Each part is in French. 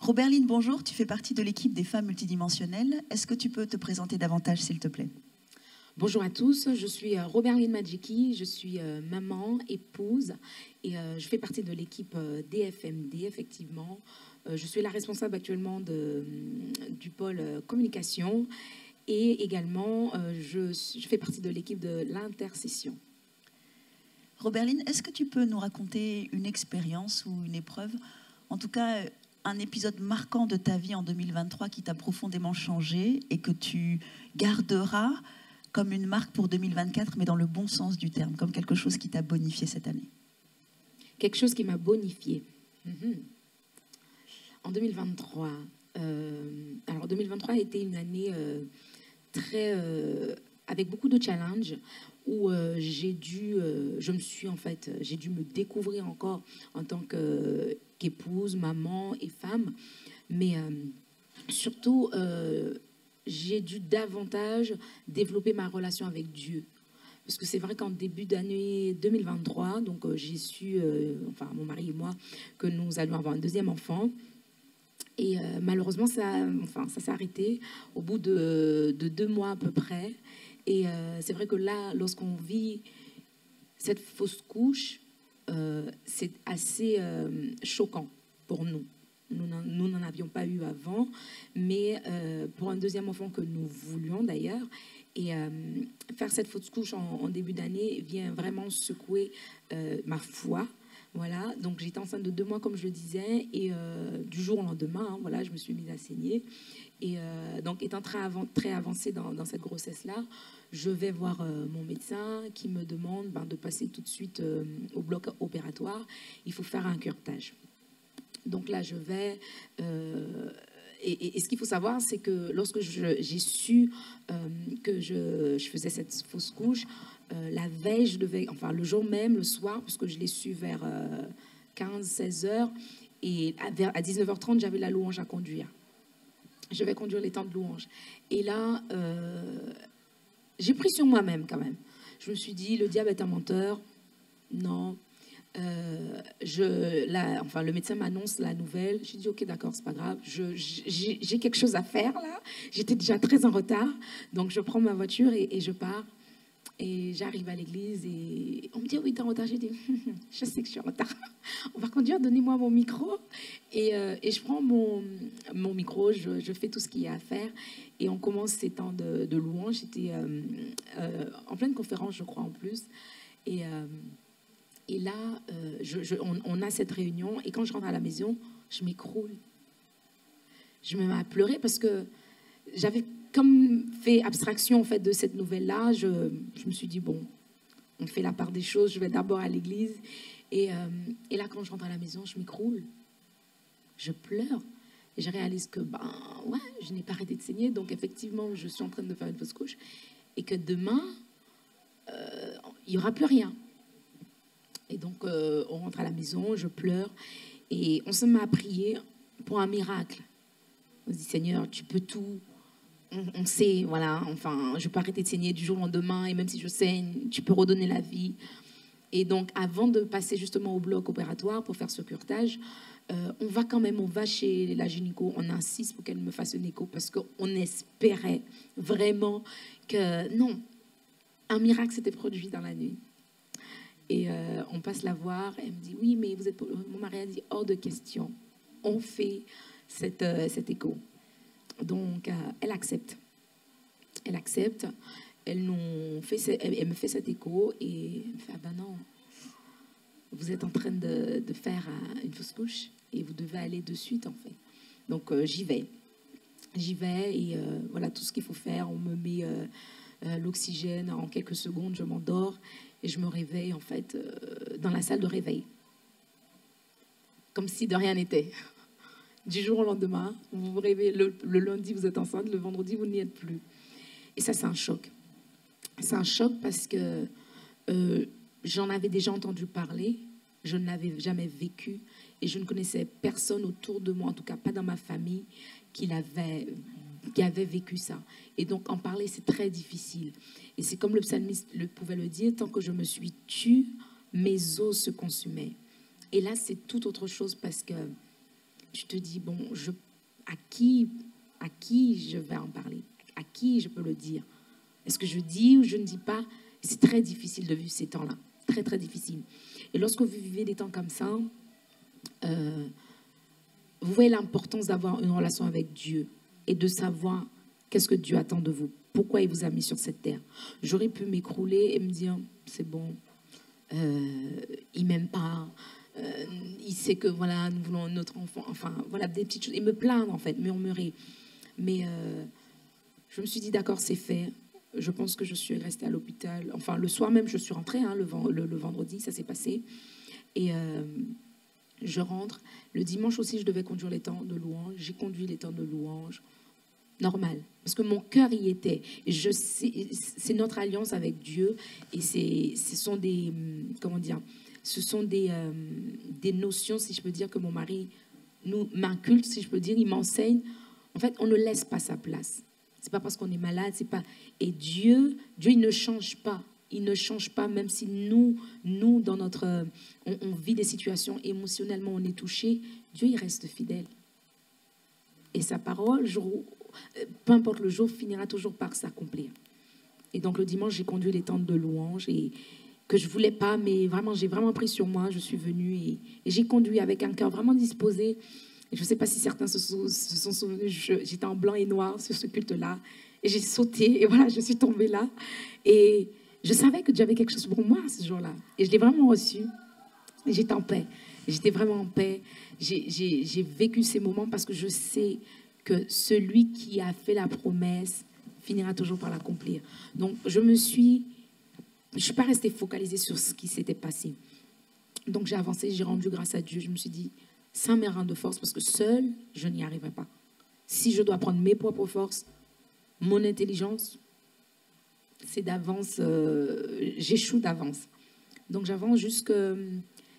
Roberline, bonjour, tu fais partie de l'équipe des femmes multidimensionnelles. Est-ce que tu peux te présenter davantage, s'il te plaît? Bonjour à tous, je suis Roberline Madjiki, je suis maman, épouse et je fais partie de l'équipe DFMD, effectivement. Je suis la responsable actuellement du pôle communication et également je fais partie de l'équipe de l'intercession. Roberline, est-ce que tu peux nous raconter une expérience ou une épreuve, en tout cas un épisode marquant de ta vie en 2023 qui t'a profondément changé et que tu garderas comme une marque pour 2024, mais dans le bon sens du terme, comme quelque chose qui t'a bonifié cette année? Quelque chose qui m'a bonifié. En 2023, alors 2023 a été une année avec beaucoup de challenges où j'ai dû me découvrir encore en tant qu'épouse, maman et femme, mais surtout j'ai dû davantage développer ma relation avec Dieu. Parce que c'est vrai qu'en début d'année 2023, donc j'ai su, mon mari et moi, que nous allions avoir un deuxième enfant. Et malheureusement, ça s'est arrêté au bout de 2 mois à peu près. Et c'est vrai que là, lorsqu'on vit cette fausse couche, c'est assez choquant pour nous. Nous n'en avions pas eu avant, mais pour un deuxième enfant que nous voulions d'ailleurs. Et faire cette fausse couche en début d'année vient vraiment secouer ma foi. Voilà, donc j'étais enceinte de 2 mois, comme je le disais, et du jour au lendemain, je me suis mise à saigner. Et donc, étant très avancée dans cette grossesse-là, je vais voir mon médecin qui me demande de passer tout de suite au bloc opératoire. Il faut faire un curetage. Donc là, je vais... Et ce qu'il faut savoir, c'est que lorsque j'ai su que je faisais cette fausse couche, la veille, le jour même, le soir, puisque je l'ai su vers 15-16 heures, et à 19h30, j'avais la louange à conduire. Je vais conduire les temps de louange. Et là, j'ai pris sur moi-même quand même. Je me suis dit, le diable est un menteur. Non. Le médecin m'annonce la nouvelle. J'ai dit, ok, d'accord, c'est pas grave. J'ai quelque chose à faire là. J'étais déjà très en retard. Donc, je prends ma voiture et je pars. Et j'arrive à l'église et on me dit, oui, t'es en retard. J'ai dit, je sais que je suis en retard. On va conduire, donnez-moi mon micro. Et je prends mon micro, je fais tout ce qu'il y a à faire. Et on commence ces temps de louange. J'étais en pleine conférence, je crois, en plus. Et là, on a cette réunion. Et quand je rentre à la maison, je m'écroule. Je me mets à pleurer parce que j'avais comme fait abstraction en fait de cette nouvelle-là. Je me suis dit, bon, on fait la part des choses. Je vais d'abord à l'église. Et là, quand je rentre à la maison, je m'écroule. Je pleure. Et je réalise que, je n'ai pas arrêté de saigner. Donc, effectivement, je suis en train de faire une fausse couche. Et que demain, il n'y aura plus rien. Et donc, on rentre à la maison, je pleure. Et on se met à prier pour un miracle. On se dit, Seigneur, tu peux tout. On sait, je peux arrêter de saigner du jour au lendemain. Et même si je saigne, tu peux redonner la vie. Et donc, avant de passer justement au bloc opératoire pour faire ce curetage, on va chez la gynéco. On insiste pour qu'elle me fasse une écho parce qu'on espérait vraiment que, non, un miracle s'était produit dans la nuit. Et on passe la voir. Elle me dit, oui, mais mon mari a dit, hors de question. On fait cet écho. Donc, elle accepte. Elle accepte. Elle me fait cet écho et elle me fait, non, vous êtes en train de faire une fausse couche et vous devez aller de suite, en fait. Donc, j'y vais. Et voilà tout ce qu'il faut faire. On me met l'oxygène en quelques secondes, je m'endors et je me réveille, en fait, dans la salle de réveil. Comme si de rien n'était. Du jour au lendemain, vous vous réveillez, le lundi, vous êtes enceinte, le vendredi, vous n'y êtes plus. Et ça, c'est un choc. C'est un choc parce que j'en avais déjà entendu parler, je ne l'avais jamais vécu et je ne connaissais personne autour de moi, en tout cas pas dans ma famille, qui avait vécu ça. Et donc, en parler, c'est très difficile. Et c'est comme le psalmiste pouvait le dire, tant que je me suis tue, mes os se consumaient. Et là, c'est tout autre chose parce que tu te dis, bon, à qui je vais en parler? À qui je peux le dire? Est-ce que je dis ou je ne dis pas? C'est très difficile de vivre ces temps-là. Très, très difficile. Et lorsque vous vivez des temps comme ça, vous voyez l'importance d'avoir une relation avec Dieu et de savoir qu'est-ce que Dieu attend de vous. Pourquoi il vous a mis sur cette terre. J'aurais pu m'écrouler et me dire, c'est bon, il m'aime pas, il sait que voilà, nous voulons notre enfant, enfin voilà, des petites choses, et me plaindre en fait, murmurer. Mais je me suis dit, d'accord, c'est fait. Je pense que je suis restée à l'hôpital. Enfin, le soir même, je suis rentrée, hein, le vendredi, ça s'est passé. Et je rentre. Le dimanche aussi, je devais conduire les temps de louange. J'ai conduit les temps de louange. Normal. Parce que mon cœur y était. C'est notre alliance avec Dieu. Et ce sont des... Comment dire? Ce sont des notions, si je peux dire, que mon mari m'inculque, si je peux dire. Il m'enseigne. En fait, on ne laisse pas sa place. C'est pas parce qu'on est malade, c'est pas... Et Dieu, il ne change pas. Il ne change pas, même si nous dans notre... On vit des situations, émotionnellement, on est touché. Dieu, il reste fidèle. Et sa parole, peu importe le jour, finira toujours par s'accomplir. Et donc, le dimanche, j'ai conduit les temps de louange et que je voulais pas, mais vraiment, j'ai vraiment pris sur moi. Je suis venue et j'ai conduit avec un cœur vraiment disposé. Je ne sais pas si certains se sont souvenus, j'étais en blanc et noir sur ce culte-là. Et j'ai sauté, et voilà, je suis tombée là. Et je savais que Dieu avait quelque chose pour moi ce jour-là. Et je l'ai vraiment reçu. Et j'étais en paix. J'étais vraiment en paix. J'ai vécu ces moments parce que je sais que celui qui a fait la promesse finira toujours par l'accomplir. Donc, je ne suis pas restée focalisée sur ce qui s'était passé. Donc, j'ai avancé, j'ai rendu grâce à Dieu. Je me suis dit, sans mes reins de force, parce que seule, je n'y arriverai pas. Si je dois prendre mes propres forces, mon intelligence, c'est d'avance, j'échoue d'avance. Donc j'avance jusque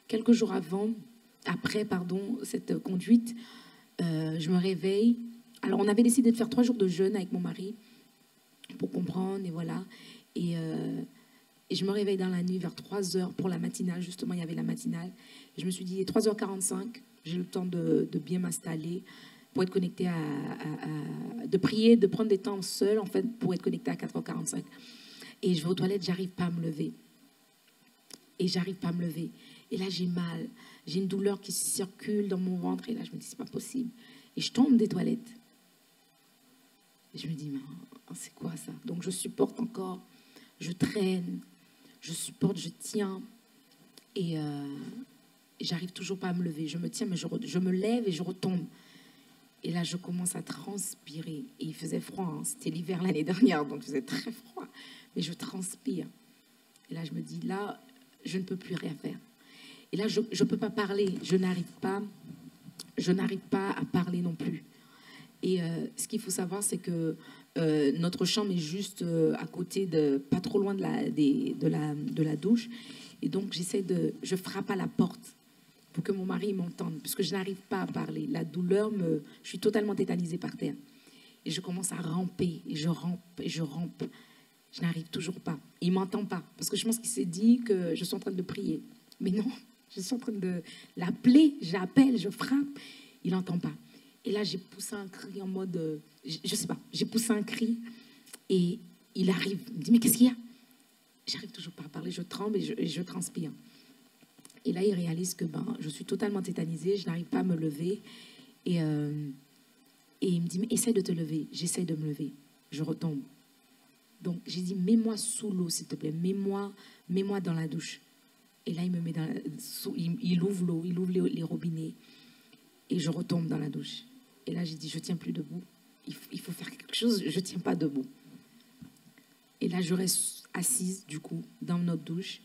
quelques jours après, cette conduite, je me réveille. Alors on avait décidé de faire 3 jours de jeûne avec mon mari pour comprendre, et voilà. Et je me réveille dans la nuit vers 3h pour la matinale, justement il y avait la matinale. Et je me suis dit, 3h45, j'ai le temps de bien m'installer pour être connectée de prier, de prendre des temps seul, en fait, pour être connectée à 4h45. Et je vais aux toilettes, j'arrive pas à me lever. Et là, j'ai mal. J'ai une douleur qui circule dans mon ventre. Et là, je me dis, c'est pas possible. Et je tombe des toilettes. Et je me dis, mais c'est quoi ça? Donc, je supporte encore. Je traîne. Je supporte, je tiens. Et j'arrive toujours pas à me lever. Je me tiens, mais je me lève et je retombe. Et là, je commence à transpirer. Et il faisait froid. Hein. C'était l'hiver l'année dernière, donc il faisait très froid. Mais je transpire. Et là, je me dis, là, je ne peux plus rien faire. Et là, je ne peux pas parler. Je n'arrive pas à parler non plus. Et ce qu'il faut savoir, c'est que notre chambre est juste à côté, pas trop loin de la douche. Et donc, je frappe à la porte pour que mon mari m'entende, puisque je n'arrive pas à parler. La douleur, je suis totalement tétanisée par terre. Et je commence à ramper, et je rampe, et je rampe. Je n'arrive toujours pas. Il ne m'entend pas, parce que je pense qu'il s'est dit que je suis en train de prier. Mais non, je suis en train de l'appeler, j'appelle, je frappe. Il n'entend pas. Et là, j'ai poussé un cri en mode... je ne sais pas, j'ai poussé un cri, et il arrive. Il me dit, mais qu'est-ce qu'il y a? J'arrive toujours pas à parler, je tremble et je transpire. Et là, il réalise que je suis totalement tétanisée, je n'arrive pas à me lever. Et il me dit, mais essaie de te lever. J'essaie de me lever. Je retombe. Donc, j'ai dit, mets-moi sous l'eau, s'il te plaît. Mets-moi dans la douche. Et là, il me met il ouvre l'eau, il ouvre les robinets. Et je retombe dans la douche. Et là, j'ai dit, je ne tiens plus debout. Il faut faire quelque chose, je ne tiens pas debout. Et là, je reste assise, du coup, dans notre douche.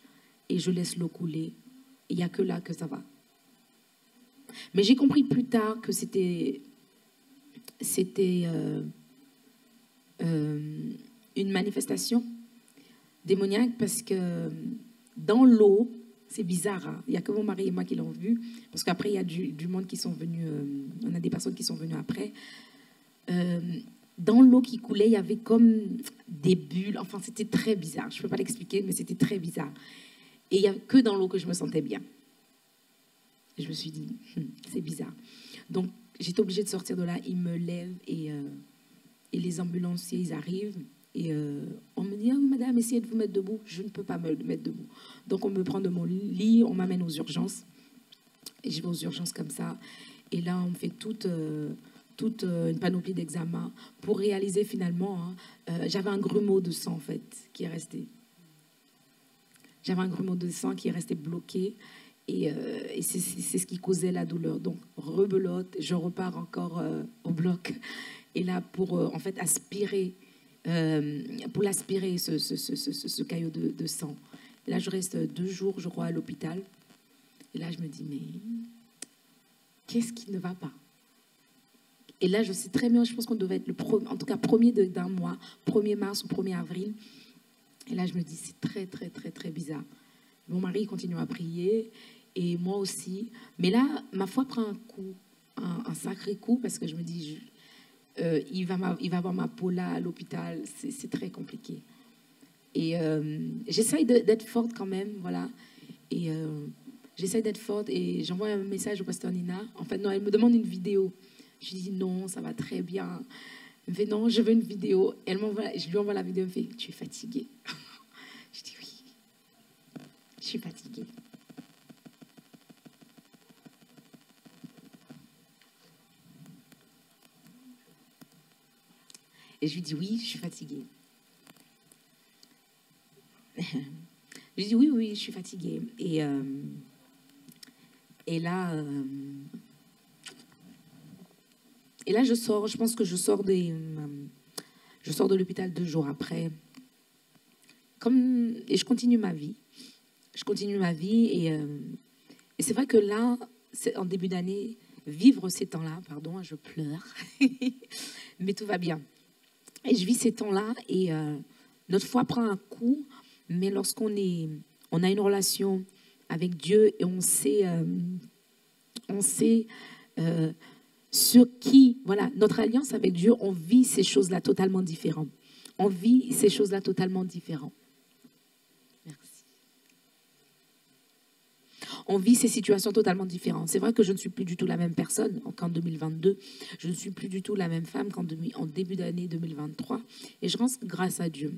Et je laisse l'eau couler. Il n'y a que là que ça va. Mais j'ai compris plus tard que c'était une manifestation démoniaque parce que dans l'eau, c'est bizarre, hein, il n'y a que mon mari et moi qui l'ont vu, parce qu'après il y a du monde qui sont venus, on a des personnes qui sont venues après. Dans l'eau qui coulait, il y avait comme des bulles, enfin c'était très bizarre, je ne peux pas l'expliquer, mais c'était très bizarre. Et il n'y a que dans l'eau que je me sentais bien. Je me suis dit, c'est bizarre. Donc, j'étais obligée de sortir de là. Ils me lèvent et les ambulanciers, ils arrivent. Et on me dit, oh, madame, essayez de vous mettre debout. Je ne peux pas me mettre debout. Donc, on me prend de mon lit, on m'amène aux urgences. Et je vais aux urgences comme ça. Et là, on me fait toute une panoplie d'examens pour réaliser finalement, j'avais un grumeau de sang, en fait, qui est resté. J'avais un grumeau de sang qui est resté bloqué. Et c'est ce qui causait la douleur. Donc, rebelote, je repars encore au bloc. Et là, pour en fait aspirer, ce caillot de sang. Et là, je reste 2 jours, je crois, à l'hôpital. Et là, je me dis, mais qu'est-ce qui ne va pas? Et là, je sais très bien, je pense qu'on devait être en tout cas premier d'un mois, 1er mars ou 1er avril. Et là, je me dis, c'est très, très, très, très bizarre. Mon mari continue à prier et moi aussi. Mais là, ma foi prend un coup, un sacré coup, parce que je me dis, il va avoir ma peau là à l'hôpital. C'est très compliqué. Et j'essaye d'être forte quand même, voilà. Et j'essaye d'être forte et j'envoie un message au pasteur Nina. En fait, non, elle me demande une vidéo. Je lui dis non, ça va très bien. Elle me fait non, je veux une vidéo. Je lui envoie la vidéo, elle me fait, tu es fatiguée. Je dis oui, je suis fatiguée. Et je lui dis oui, je suis fatiguée. Je lui dis oui, je suis fatiguée. Et là, je sors. Je pense que je sors de l'hôpital 2 jours après. Et je continue ma vie. Et c'est vrai que là, en début d'année, vivre ces temps-là, pardon, je pleure, mais tout va bien. Et je vis ces temps-là et notre foi prend un coup, mais lorsqu'on a une relation avec Dieu et on sait sur qui, voilà, notre alliance avec Dieu, on vit ces choses-là totalement différentes. Merci. On vit ces situations totalement différentes. C'est vrai que je ne suis plus du tout la même personne qu'en 2022. Je ne suis plus du tout la même femme en début d'année 2023. Et je rends grâce à Dieu.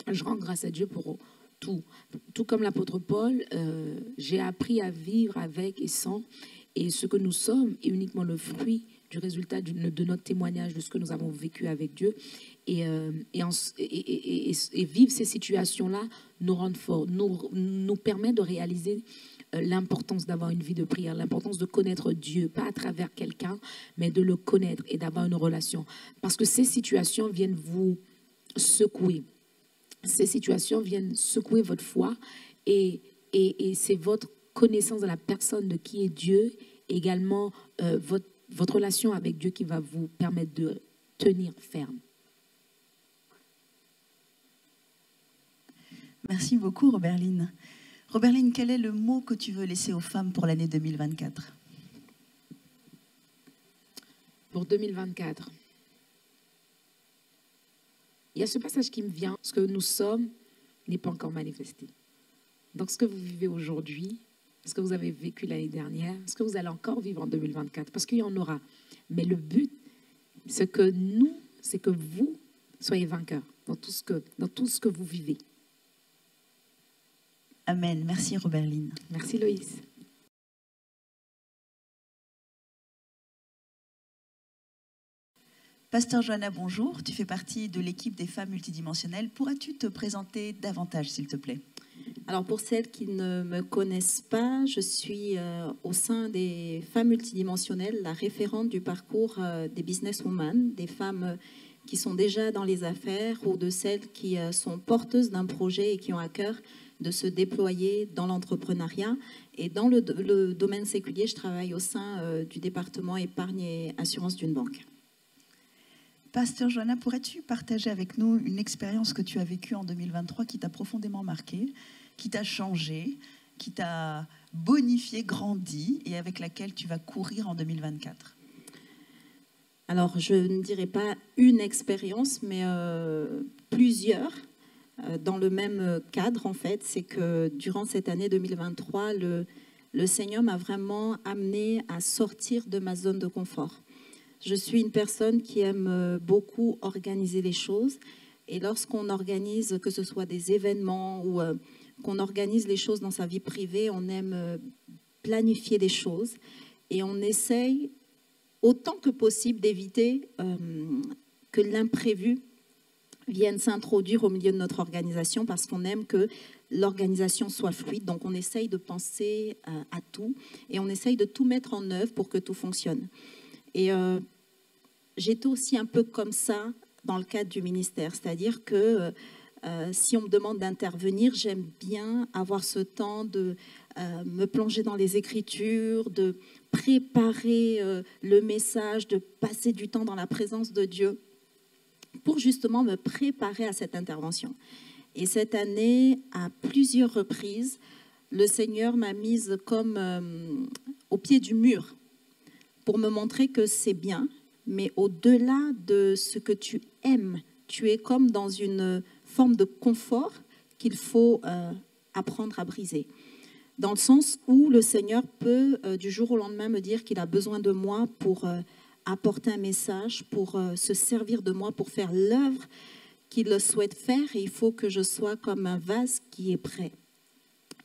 Je rends grâce à Dieu pour tout. Tout comme l'apôtre Paul, j'ai appris à vivre avec et sans. Et ce que nous sommes est uniquement le fruit du résultat de notre témoignage, de ce que nous avons vécu avec Dieu. Et vivre ces situations-là nous rend forts, nous permet de réaliser l'importance d'avoir une vie de prière, l'importance de connaître Dieu, pas à travers quelqu'un, mais de le connaître et d'avoir une relation. Parce que ces situations viennent vous secouer. Ces situations viennent secouer votre foi et c'est votre connaissance de la personne de qui est Dieu, également votre relation avec Dieu qui va vous permettre de tenir ferme. Merci beaucoup, Roberline. Roberline, quel est le mot que tu veux laisser aux femmes pour l'année 2024? Pour 2024, il y a ce passage qui me vient. Ce que nous sommes n'est pas encore manifesté. Donc, ce que vous vivez aujourd'hui, ce que vous avez vécu l'année dernière, ce que vous allez encore vivre en 2024, parce qu'il y en aura. Mais le but, c'est que vous soyez vainqueurs dans tout ce que vous vivez. Amen. Merci, Roberline. Merci, Loïs. Pasteur Johanna, bonjour. Tu fais partie de l'équipe des femmes multidimensionnelles. Pourras-tu te présenter davantage, s'il te plaît? Alors, pour celles qui ne me connaissent pas, je suis au sein des femmes multidimensionnelles, la référente du parcours des businesswomen, des femmes qui sont déjà dans les affaires ou de celles qui sont porteuses d'un projet et qui ont à cœur de se déployer dans l'entrepreneuriat. Et dans le domaine séculier, je travaille au sein du département épargne et assurance d'une banque. Pasteur Johanna, pourrais-tu partager avec nous une expérience que tu as vécue en 2023 qui t'a profondément marqué, qui t'a changé, qui t'a bonifié, grandi et avec laquelle tu vas courir en 2024? Alors, je ne dirais pas une expérience, mais plusieurs. Dans le même cadre, en fait, c'est que durant cette année 2023, le Seigneur m'a vraiment amenée à sortir de ma zone de confort. Je suis une personne qui aime beaucoup organiser les choses. Et lorsqu'on organise, que ce soit des événements ou qu'on organise les choses dans sa vie privée, on aime planifier les choses. Et on essaye autant que possible d'éviter que l'imprévu vienne s'introduire au milieu de notre organisation parce qu'on aime que l'organisation soit fluide. Donc on essaye de penser à tout et on essaye de tout mettre en œuvre pour que tout fonctionne. Et j'étais aussi un peu comme ça dans le cadre du ministère, c'est-à-dire que si on me demande d'intervenir, j'aime bien avoir ce temps de me plonger dans les Écritures, de préparer le message, de passer du temps dans la présence de Dieu pour justement me préparer à cette intervention. Et cette année, à plusieurs reprises, le Seigneur m'a mise comme au pied du mur pour me montrer que c'est bien, mais au-delà de ce que tu aimes, tu es comme dans une forme de confort qu'il faut apprendre à briser. Dans le sens où le Seigneur peut, du jour au lendemain, me dire qu'il a besoin de moi pour apporter un message, pour se servir de moi, pour faire l'œuvre qu'il souhaite faire. Et il faut que je sois comme un vase qui est prêt.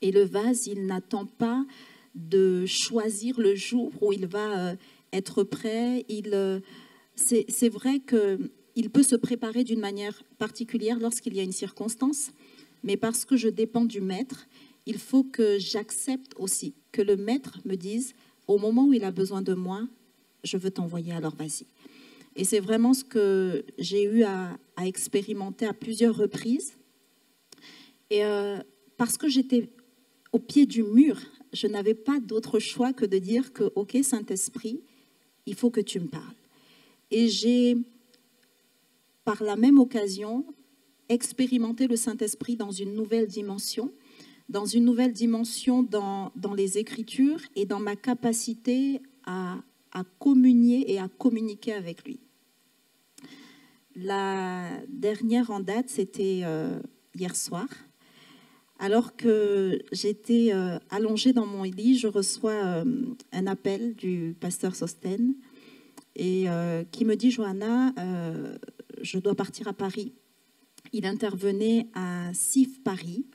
Et le vase, il n'attend pas de choisir le jour où il va être prêt. C'est vrai qu'il peut se préparer d'une manière particulière lorsqu'il y a une circonstance, mais parce que je dépends du maître, il faut que j'accepte aussi que le maître me dise, au moment où il a besoin de moi, je veux t'envoyer, alors vas-y. Et c'est vraiment ce que j'ai eu à expérimenter à plusieurs reprises. Et parce que j'étais au pied du mur, je n'avais pas d'autre choix que de dire que, ok, Saint-Esprit, il faut que tu me parles. Et j'ai, par la même occasion, expérimenté le Saint-Esprit dans une nouvelle dimension dans les Écritures et dans ma capacité à communier et à communiquer avec lui. La dernière en date, c'était hier soir. Alors que j'étais allongée dans mon lit, je reçois un appel du pasteur Sosten et qui me dit « Johanna, je dois partir à Paris ». Il intervenait à CIF Paris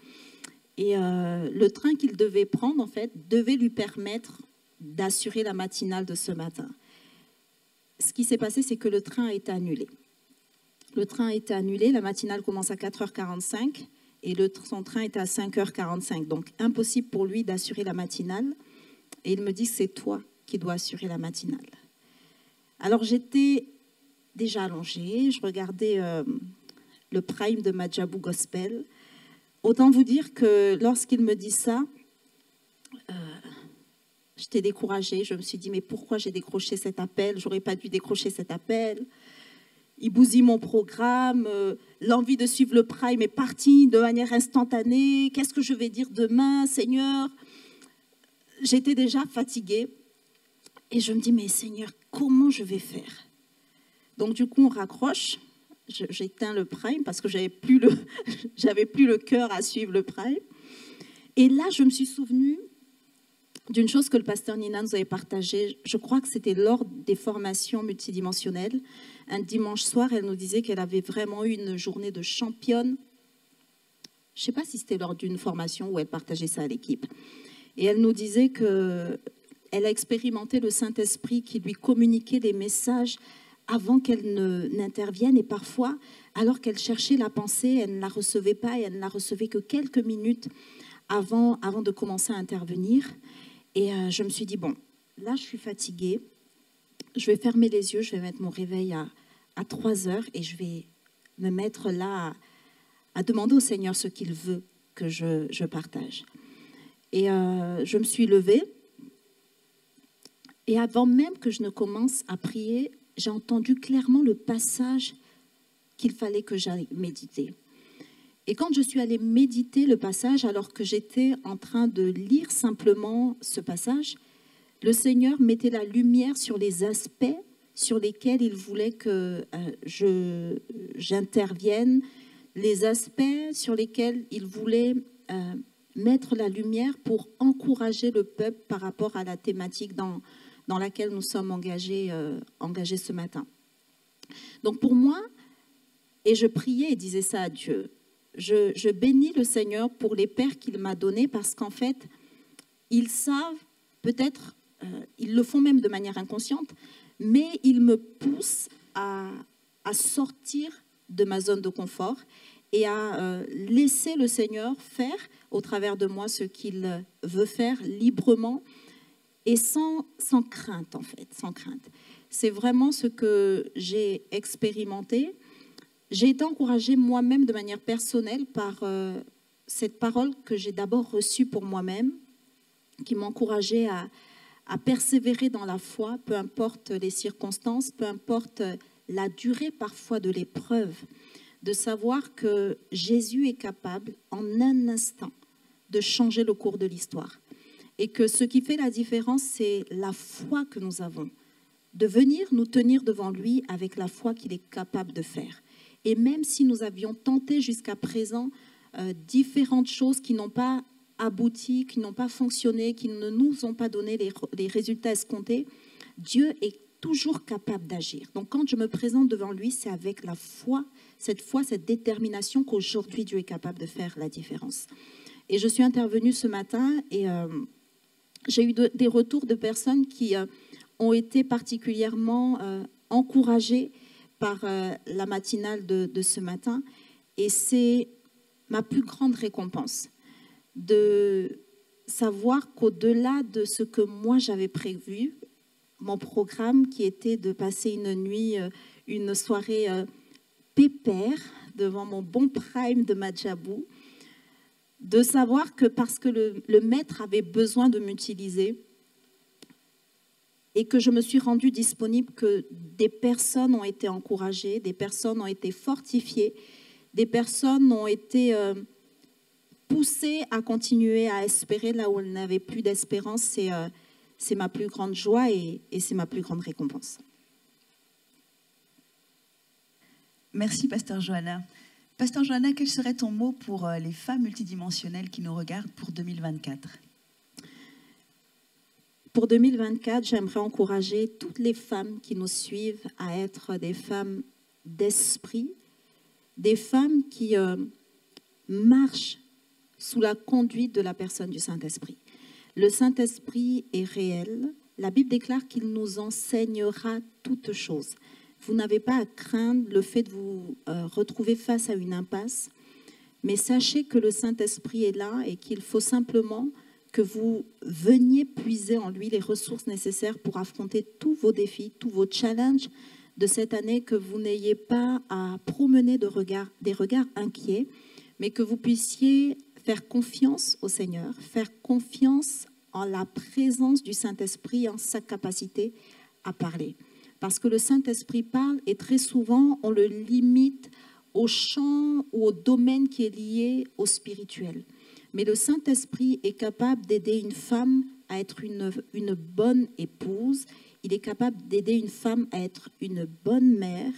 et le train qu'il devait prendre, en fait, devait lui permettre d'assurer la matinale de ce matin. Ce qui s'est passé, c'est que le train a été annulé. Le train a été annulé, la matinale commence à 4h45 et son train était à 5h45. Donc, impossible pour lui d'assurer la matinale. Et il me dit, c'est toi qui dois assurer la matinale. Alors, j'étais déjà allongée, je regardais le prime de Madjabou Gospel. Autant vous dire que lorsqu'il me dit ça, j'étais découragée. Je me suis dit, mais pourquoi j'ai décroché cet appel? J'aurais pas dû décrocher cet appel. Il bousille mon programme. L'envie de suivre le prime est partie de manière instantanée. Qu'est-ce que je vais dire demain, Seigneur? J'étais déjà fatiguée. Et je me dis, mais Seigneur, comment je vais faire? Donc du coup, on raccroche. J'éteins le prime parce que j'avais plus le cœur à suivre le prime. Et là, je me suis souvenue d'une chose que le pasteur Nina nous avait partagée. Je crois que c'était lors des formations multidimensionnelles. Un dimanche soir, elle nous disait qu'elle avait vraiment eu une journée de championne. Je ne sais pas si c'était lors d'une formation où elle partageait ça à l'équipe. Et elle nous disait qu'elle a expérimenté le Saint-Esprit qui lui communiquait des messages avant qu'elle n'intervienne. Et parfois, alors qu'elle cherchait la pensée, elle ne la recevait pas et elle ne la recevait que quelques minutes avant de commencer à intervenir. Et je me suis dit, bon, là, je suis fatiguée. Je vais fermer les yeux, je vais mettre mon réveil à 3h et je vais me mettre là à demander au Seigneur ce qu'il veut que je partage. Et je me suis levée. Et avant même que je ne commence à prier, j'ai entendu clairement le passage qu'il fallait que j'aille méditer. Et quand je suis allée méditer le passage, alors que j'étais en train de lire simplement ce passage, le Seigneur mettait la lumière sur les aspects sur lesquels il voulait que j'intervienne, les aspects sur lesquels il voulait mettre la lumière pour encourager le peuple par rapport à la thématique dans laquelle nous sommes engagés ce matin. Donc pour moi, et je priais et disais ça à Dieu, je bénis le Seigneur pour les pères qu'il m'a donnés parce qu'en fait, ils savent peut-être, ils le font même de manière inconsciente, mais ils me poussent à sortir de ma zone de confort et à laisser le Seigneur faire au travers de moi ce qu'il veut faire librement et sans crainte en fait, sans crainte. C'est vraiment ce que j'ai expérimenté. J'ai été encouragée moi-même de manière personnelle par cette parole que j'ai d'abord reçue pour moi-même, qui m'encourageait à persévérer dans la foi, peu importe les circonstances, peu importe la durée parfois de l'épreuve, de savoir que Jésus est capable en un instant de changer le cours de l'histoire. Et que ce qui fait la différence, c'est la foi que nous avons, de venir nous tenir devant lui avec la foi qu'il est capable de faire. Et même si nous avions tenté jusqu'à présent différentes choses qui n'ont pas abouti, qui n'ont pas fonctionné, qui ne nous ont pas donné les résultats escomptés, Dieu est toujours capable d'agir. Donc quand je me présente devant lui, c'est avec la foi, cette détermination qu'aujourd'hui Dieu est capable de faire la différence. Et je suis intervenue ce matin et j'ai eu des retours de personnes qui ont été particulièrement encouragées par la matinale de ce matin. Et c'est ma plus grande récompense de savoir qu'au-delà de ce que moi j'avais prévu, mon programme qui était de passer une nuit, une soirée pépère devant mon bon prime de Madjabou, de savoir que parce que le maître avait besoin de m'utiliser et que je me suis rendue disponible, que des personnes ont été encouragées, des personnes ont été fortifiées, des personnes ont été poussées à continuer à espérer là où elles n'avaient plus d'espérance. C'est ma plus grande joie et c'est ma plus grande récompense. Merci, Pasteur Johanna. Pasteur Johanna, quel serait ton mot pour les femmes multidimensionnelles qui nous regardent pour 2024 ? Pour 2024, j'aimerais encourager toutes les femmes qui nous suivent à être des femmes d'esprit, des femmes qui marchent sous la conduite de la personne du Saint-Esprit. Le Saint-Esprit est réel. La Bible déclare qu'il nous enseignera toutes choses. Vous n'avez pas à craindre le fait de vous retrouver face à une impasse, mais sachez que le Saint-Esprit est là et qu'il faut simplement que vous veniez puiser en lui les ressources nécessaires pour affronter tous vos défis, tous vos challenges de cette année, que vous n'ayez pas à promener des regards inquiets, mais que vous puissiez faire confiance au Seigneur, faire confiance en la présence du Saint-Esprit, en sa capacité à parler. Parce que le Saint-Esprit parle et très souvent, on le limite au champ ou au domaine qui est lié au spirituel. Mais le Saint-Esprit est capable d'aider une femme à être une bonne épouse. Il est capable d'aider une femme à être une bonne mère.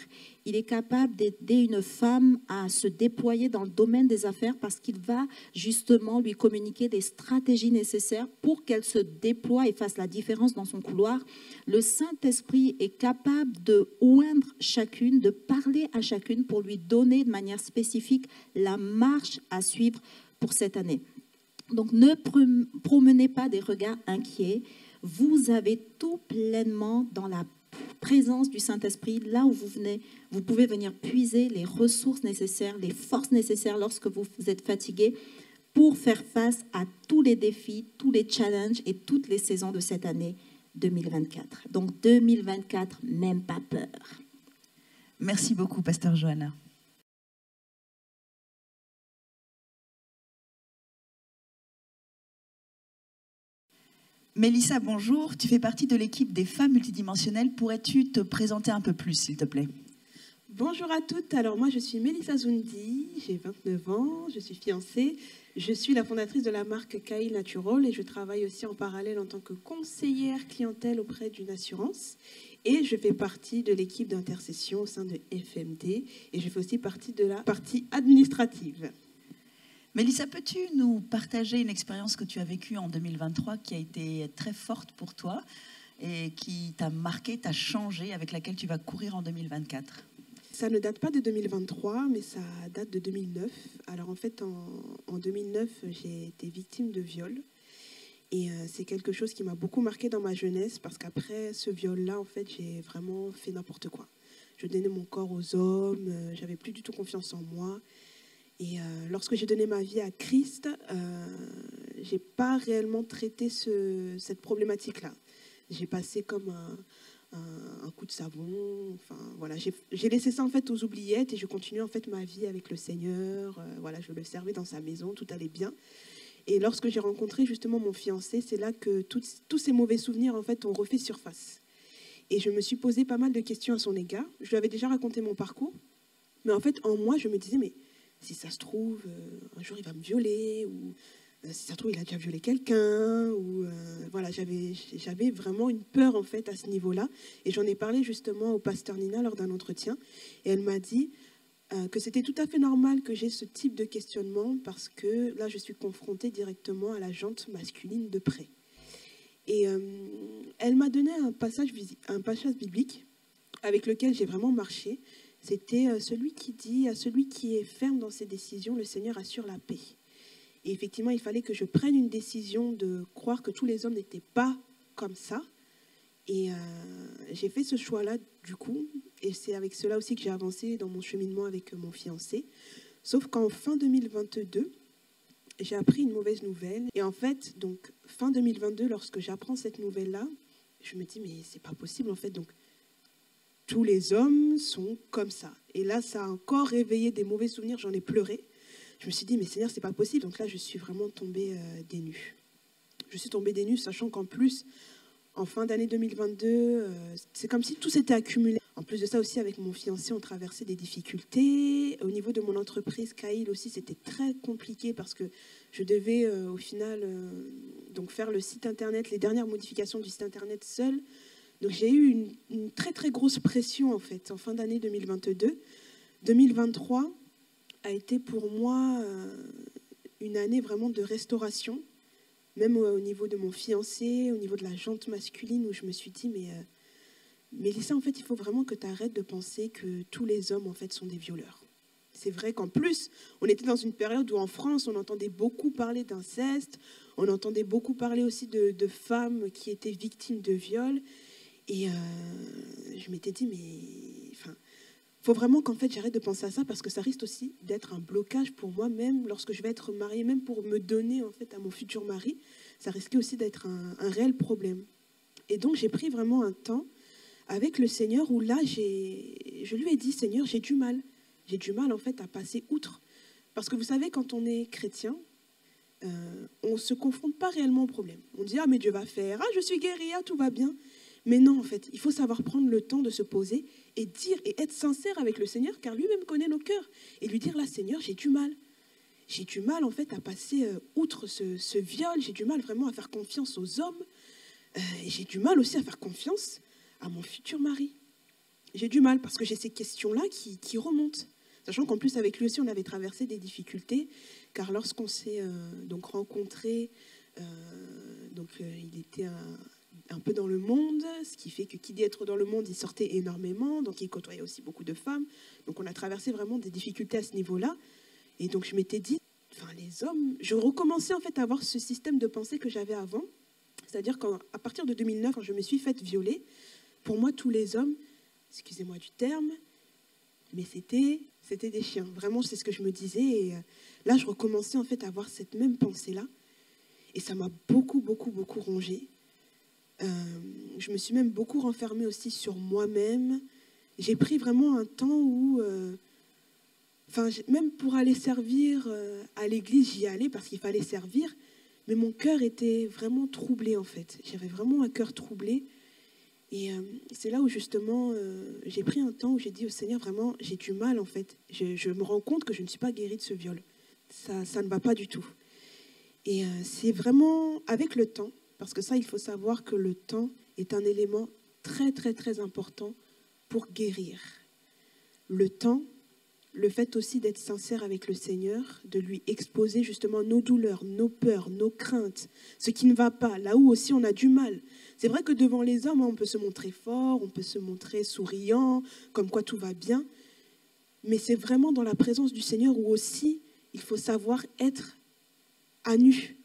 Il est capable d'aider une femme à se déployer dans le domaine des affaires parce qu'il va justement lui communiquer des stratégies nécessaires pour qu'elle se déploie et fasse la différence dans son couloir. Le Saint-Esprit est capable de oindre chacune, de parler à chacune pour lui donner de manière spécifique la marche à suivre pour cette année. Donc ne promenez pas des regards inquiets. Vous avez tout pleinement dans la présence du Saint-Esprit, là où vous pouvez venir puiser les ressources nécessaires, les forces nécessaires lorsque vous êtes fatigué pour faire face à tous les défis, tous les challenges et toutes les saisons de cette année 2024. Donc 2024, même pas peur. Merci beaucoup, Pasteur Johanna. Mélissa, bonjour. Tu fais partie de l'équipe des femmes multidimensionnelles. Pourrais-tu te présenter un peu plus, s'il te plaît ? Bonjour à toutes. Alors moi, je suis Mélissa Zoundi, j'ai 29 ans, je suis fiancée. Je suis la fondatrice de la marque Kai Natural et je travaille aussi en parallèle en tant que conseillère clientèle auprès d'une assurance. Et je fais partie de l'équipe d'intercession au sein de FMD et je fais aussi partie de la partie administrative. Mélissa, peux-tu nous partager une expérience que tu as vécue en 2023 qui a été très forte pour toi et qui t'a marqué, t'a changé, avec laquelle tu vas courir en 2024? Ça ne date pas de 2023, mais ça date de 2009. Alors en fait, en 2009, j'ai été victime de viol. Et c'est quelque chose qui m'a beaucoup marqué dans ma jeunesse, parce qu'après ce viol-là, en fait, j'ai vraiment fait n'importe quoi. Je donnais mon corps aux hommes, j'avais plus du tout confiance en moi. Et lorsque j'ai donné ma vie à Christ, j'ai pas réellement traité cette problématique-là. J'ai passé comme un coup de savon. Enfin, voilà, j'ai laissé ça en fait aux oubliettes et je continuais en fait ma vie avec le Seigneur. Voilà, je le servais dans sa maison, tout allait bien. Et lorsque j'ai rencontré justement mon fiancé, c'est là que tous ces mauvais souvenirs en fait ont refait surface. Et je me suis posé pas mal de questions à son égard. Je lui avais déjà raconté mon parcours, mais en fait en moi je me disais mais si ça se trouve, un jour il va me violer, ou si ça se trouve il a déjà violé quelqu'un, ou voilà, j'avais vraiment une peur en fait à ce niveau-là. Et j'en ai parlé justement au pasteur Nina lors d'un entretien, et elle m'a dit que c'était tout à fait normal que j'ai ce type de questionnement, parce que là je suis confrontée directement à la jante masculine de près. Et elle m'a donné un passage biblique avec lequel j'ai vraiment marché. C'était celui qui dit à celui qui est ferme dans ses décisions, le Seigneur assure la paix. Et effectivement, il fallait que je prenne une décision de croire que tous les hommes n'étaient pas comme ça. Et j'ai fait ce choix-là du coup. Et c'est avec cela aussi que j'ai avancé dans mon cheminement avec mon fiancé. Sauf qu'en fin 2022, j'ai appris une mauvaise nouvelle. Et en fait, donc fin 2022, lorsque j'apprends cette nouvelle-là, je me dis mais c'est pas possible en fait. Donc tous les hommes sont comme ça. Et là, ça a encore réveillé des mauvais souvenirs. J'en ai pleuré. Je me suis dit, mais Seigneur, c'est pas possible. Donc là, je suis vraiment tombée des nues. Je suis tombée des nues, sachant qu'en plus, en fin d'année 2022, c'est comme si tout s'était accumulé. En plus de ça aussi, avec mon fiancé, on traversait des difficultés. Au niveau de mon entreprise, Kail aussi, c'était très compliqué parce que je devais au final donc faire le site internet, les dernières modifications du site internet seule. Donc j'ai eu une très très grosse pression en fait en fin d'année 2022. 2023 a été pour moi une année vraiment de restauration, même au niveau de mon fiancé, au niveau de la jante masculine, où je me suis dit mais Mélissa, en fait il faut vraiment que tu arrêtes de penser que tous les hommes en fait sont des violeurs. C'est vrai qu'en plus, on était dans une période où en France, on entendait beaucoup parler d'inceste, on entendait beaucoup parler aussi de femmes qui étaient victimes de viols. Et je m'étais dit, mais il faut vraiment qu'en fait j'arrête de penser à ça, parce que ça risque aussi d'être un blocage pour moi, même lorsque je vais être mariée, même pour me donner en fait à mon futur mari, ça risquait aussi d'être un réel problème. Et donc j'ai pris vraiment un temps avec le Seigneur où là, je lui ai dit, Seigneur, j'ai du mal en fait à passer outre. Parce que vous savez, quand on est chrétien, on ne se confronte pas réellement au problème. On dit, ah mais Dieu va faire, ah je suis guérie, ah tout va bien. Mais non, en fait, il faut savoir prendre le temps de se poser et dire et être sincère avec le Seigneur, car lui-même connaît nos cœurs. Et lui dire, là, Seigneur, j'ai du mal. J'ai du mal, en fait, à passer outre ce viol. J'ai du mal vraiment à faire confiance aux hommes. Et j'ai du mal aussi à faire confiance à mon futur mari. J'ai du mal parce que j'ai ces questions-là qui remontent. Sachant qu'en plus, avec lui aussi, on avait traversé des difficultés. Car lorsqu'on s'est donc rencontrés, il était un peu dans le monde, ce qui fait que qui dit être dans le monde, il sortait énormément, donc il côtoyait aussi beaucoup de femmes. Donc on a traversé vraiment des difficultés à ce niveau-là. Et donc je m'étais dit, les hommes, je recommençais en fait à avoir ce système de pensée que j'avais avant. C'est-à-dire qu'à partir de 2009, quand je me suis faite violer, pour moi, tous les hommes, excusez-moi du terme, mais c'était des chiens. Vraiment, c'est ce que je me disais. Et là, je recommençais en fait à avoir cette même pensée-là. Et ça m'a beaucoup, beaucoup, beaucoup rongée. Je me suis même beaucoup renfermée aussi sur moi-même. J'ai pris vraiment un temps où, même pour aller servir à l'église, j'y allais parce qu'il fallait servir, mais mon cœur était vraiment troublé en fait. J'avais vraiment un cœur troublé. Et c'est là où justement, j'ai pris un temps où j'ai dit au Seigneur, vraiment, j'ai du mal en fait. Je me rends compte que je ne suis pas guérie de ce viol. Ça ne va pas du tout. Et c'est vraiment avec le temps, parce que ça, il faut savoir que le temps est un élément très, très, très important pour guérir. Le temps, le fait aussi d'être sincère avec le Seigneur, de lui exposer justement nos douleurs, nos peurs, nos craintes, ce qui ne va pas, là où aussi on a du mal. C'est vrai que devant les hommes, on peut se montrer fort, on peut se montrer souriant, comme quoi tout va bien, mais c'est vraiment dans la présence du Seigneur où aussi il faut savoir être à nu.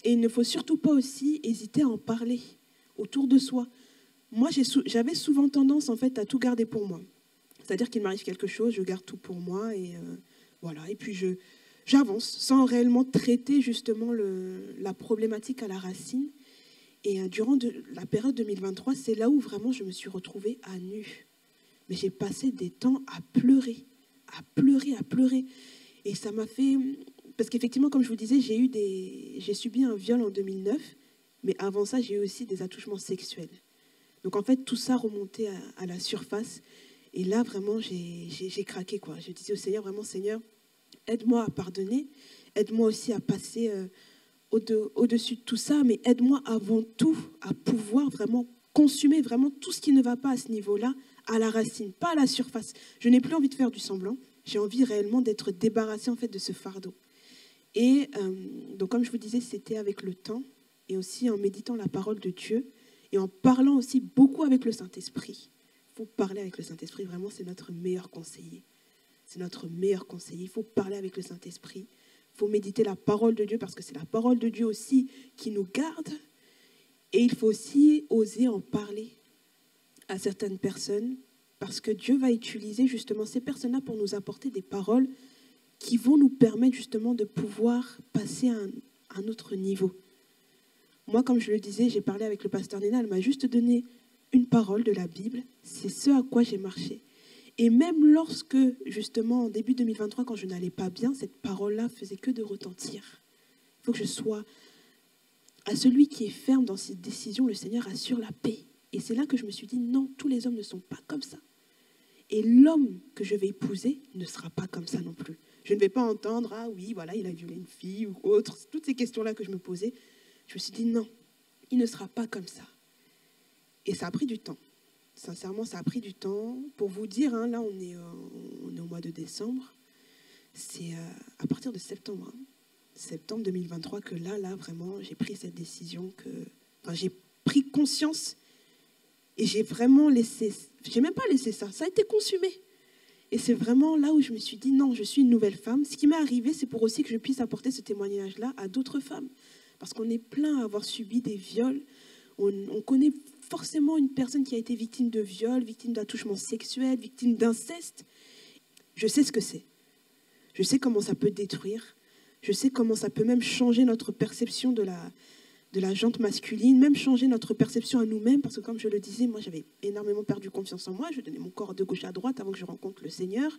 Et il ne faut surtout pas aussi hésiter à en parler autour de soi. Moi, j'avais souvent tendance en fait à tout garder pour moi. C'est-à-dire qu'il m'arrive quelque chose, je garde tout pour moi et voilà. Et puis j'avance sans réellement traiter justement la problématique à la racine. Et durant la période 2023, c'est là où vraiment je me suis retrouvée à nu. Mais j'ai passé des temps à pleurer. Et ça m'a fait... Parce qu'effectivement, comme je vous disais, j'ai subi un viol en 2009. Mais avant ça, j'ai eu aussi des attouchements sexuels. Donc en fait, tout ça remontait à la surface. Et là, vraiment, j'ai craqué, quoi. Je disais au Seigneur, vraiment, Seigneur, aide-moi à pardonner. Aide-moi aussi à passer au-dessus de tout ça. Mais aide-moi avant tout à pouvoir vraiment consumer vraiment tout ce qui ne va pas à ce niveau-là, à la racine, pas à la surface. Je n'ai plus envie de faire du semblant. J'ai envie réellement d'être débarrassée, en fait, de ce fardeau. Et donc, comme je vous disais, c'était avec le temps et aussi en méditant la parole de Dieu et en parlant aussi beaucoup avec le Saint-Esprit. Il faut parler avec le Saint-Esprit, vraiment, c'est notre meilleur conseiller. C'est notre meilleur conseiller. Il faut parler avec le Saint-Esprit. Il faut méditer la parole de Dieu parce que c'est la parole de Dieu aussi qui nous garde. Et il faut aussi oser en parler à certaines personnes parce que Dieu va utiliser justement ces personnes-là pour nous apporter des paroles qui vont nous permettre justement de pouvoir passer à un autre niveau. Moi, comme je le disais, j'ai parlé avec le pasteur Nina, elle m'a juste donné une parole de la Bible. C'est ce à quoi j'ai marché. Et même lorsque, justement, en début 2023, quand je n'allais pas bien, cette parole-là faisait que de retentir. Il faut que je sois... À celui qui est ferme dans ses décisions, le Seigneur assure la paix. Et c'est là que je me suis dit, non, tous les hommes ne sont pas comme ça. Et l'homme que je vais épouser ne sera pas comme ça non plus. Je ne vais pas entendre, ah oui, voilà, il a violé une fille ou autre. Toutes ces questions-là que je me posais, je me suis dit, non, il ne sera pas comme ça. Et ça a pris du temps. Sincèrement, ça a pris du temps. Pour vous dire, hein, là, on est au mois de décembre. C'est à partir de septembre, septembre 2023, que là, vraiment, j'ai pris cette décision. J'ai pris conscience et j'ai vraiment laissé... J'ai même pas laissé ça. Ça a été consumé. Et c'est vraiment là où je me suis dit, non, je suis une nouvelle femme. Ce qui m'est arrivé, c'est pour aussi que je puisse apporter ce témoignage-là à d'autres femmes. Parce qu'on est plein à avoir subi des viols. On connaît forcément une personne qui a été victime de viol, victime d'attouchement sexuel, victime d'inceste. Je sais ce que c'est. Je sais comment ça peut détruire. Je sais comment ça peut même changer notre perception de la jante masculine, même changer notre perception à nous-mêmes. Parce que comme je le disais, moi, j'avais énormément perdu confiance en moi. Je donnais mon corps de gauche à droite avant que je rencontre le Seigneur.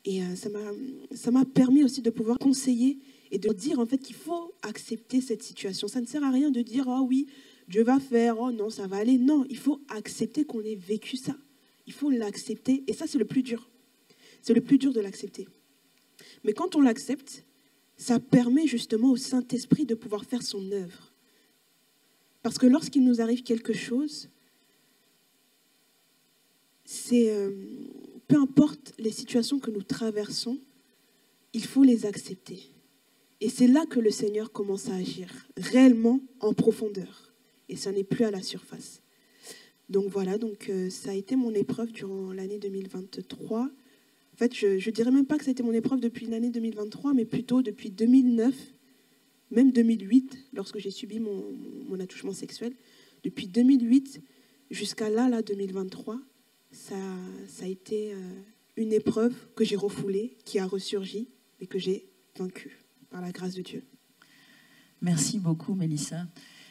Et ça m'a permis aussi de pouvoir conseiller et de dire en fait qu'il faut accepter cette situation. Ça ne sert à rien de dire « Ah oui, Dieu va faire, oh non, ça va aller ». Non, il faut accepter qu'on ait vécu ça. Il faut l'accepter. Et ça, c'est le plus dur. C'est le plus dur de l'accepter. Mais quand on l'accepte, ça permet justement au Saint-Esprit de pouvoir faire son œuvre. Parce que lorsqu'il nous arrive quelque chose, peu importe les situations que nous traversons, il faut les accepter. Et c'est là que le Seigneur commence à agir, réellement en profondeur. Et ça n'est plus à la surface. Donc voilà, ça a été mon épreuve durant l'année 2023. En fait, je ne dirais même pas que ça a été mon épreuve depuis l'année 2023, mais plutôt depuis 2009, même 2008, lorsque j'ai subi mon attouchement sexuel. Depuis 2008 jusqu'à là 2023, ça a été une épreuve que j'ai refoulée, qui a ressurgi, mais que j'ai vaincue par la grâce de Dieu. Merci beaucoup, Mélissa.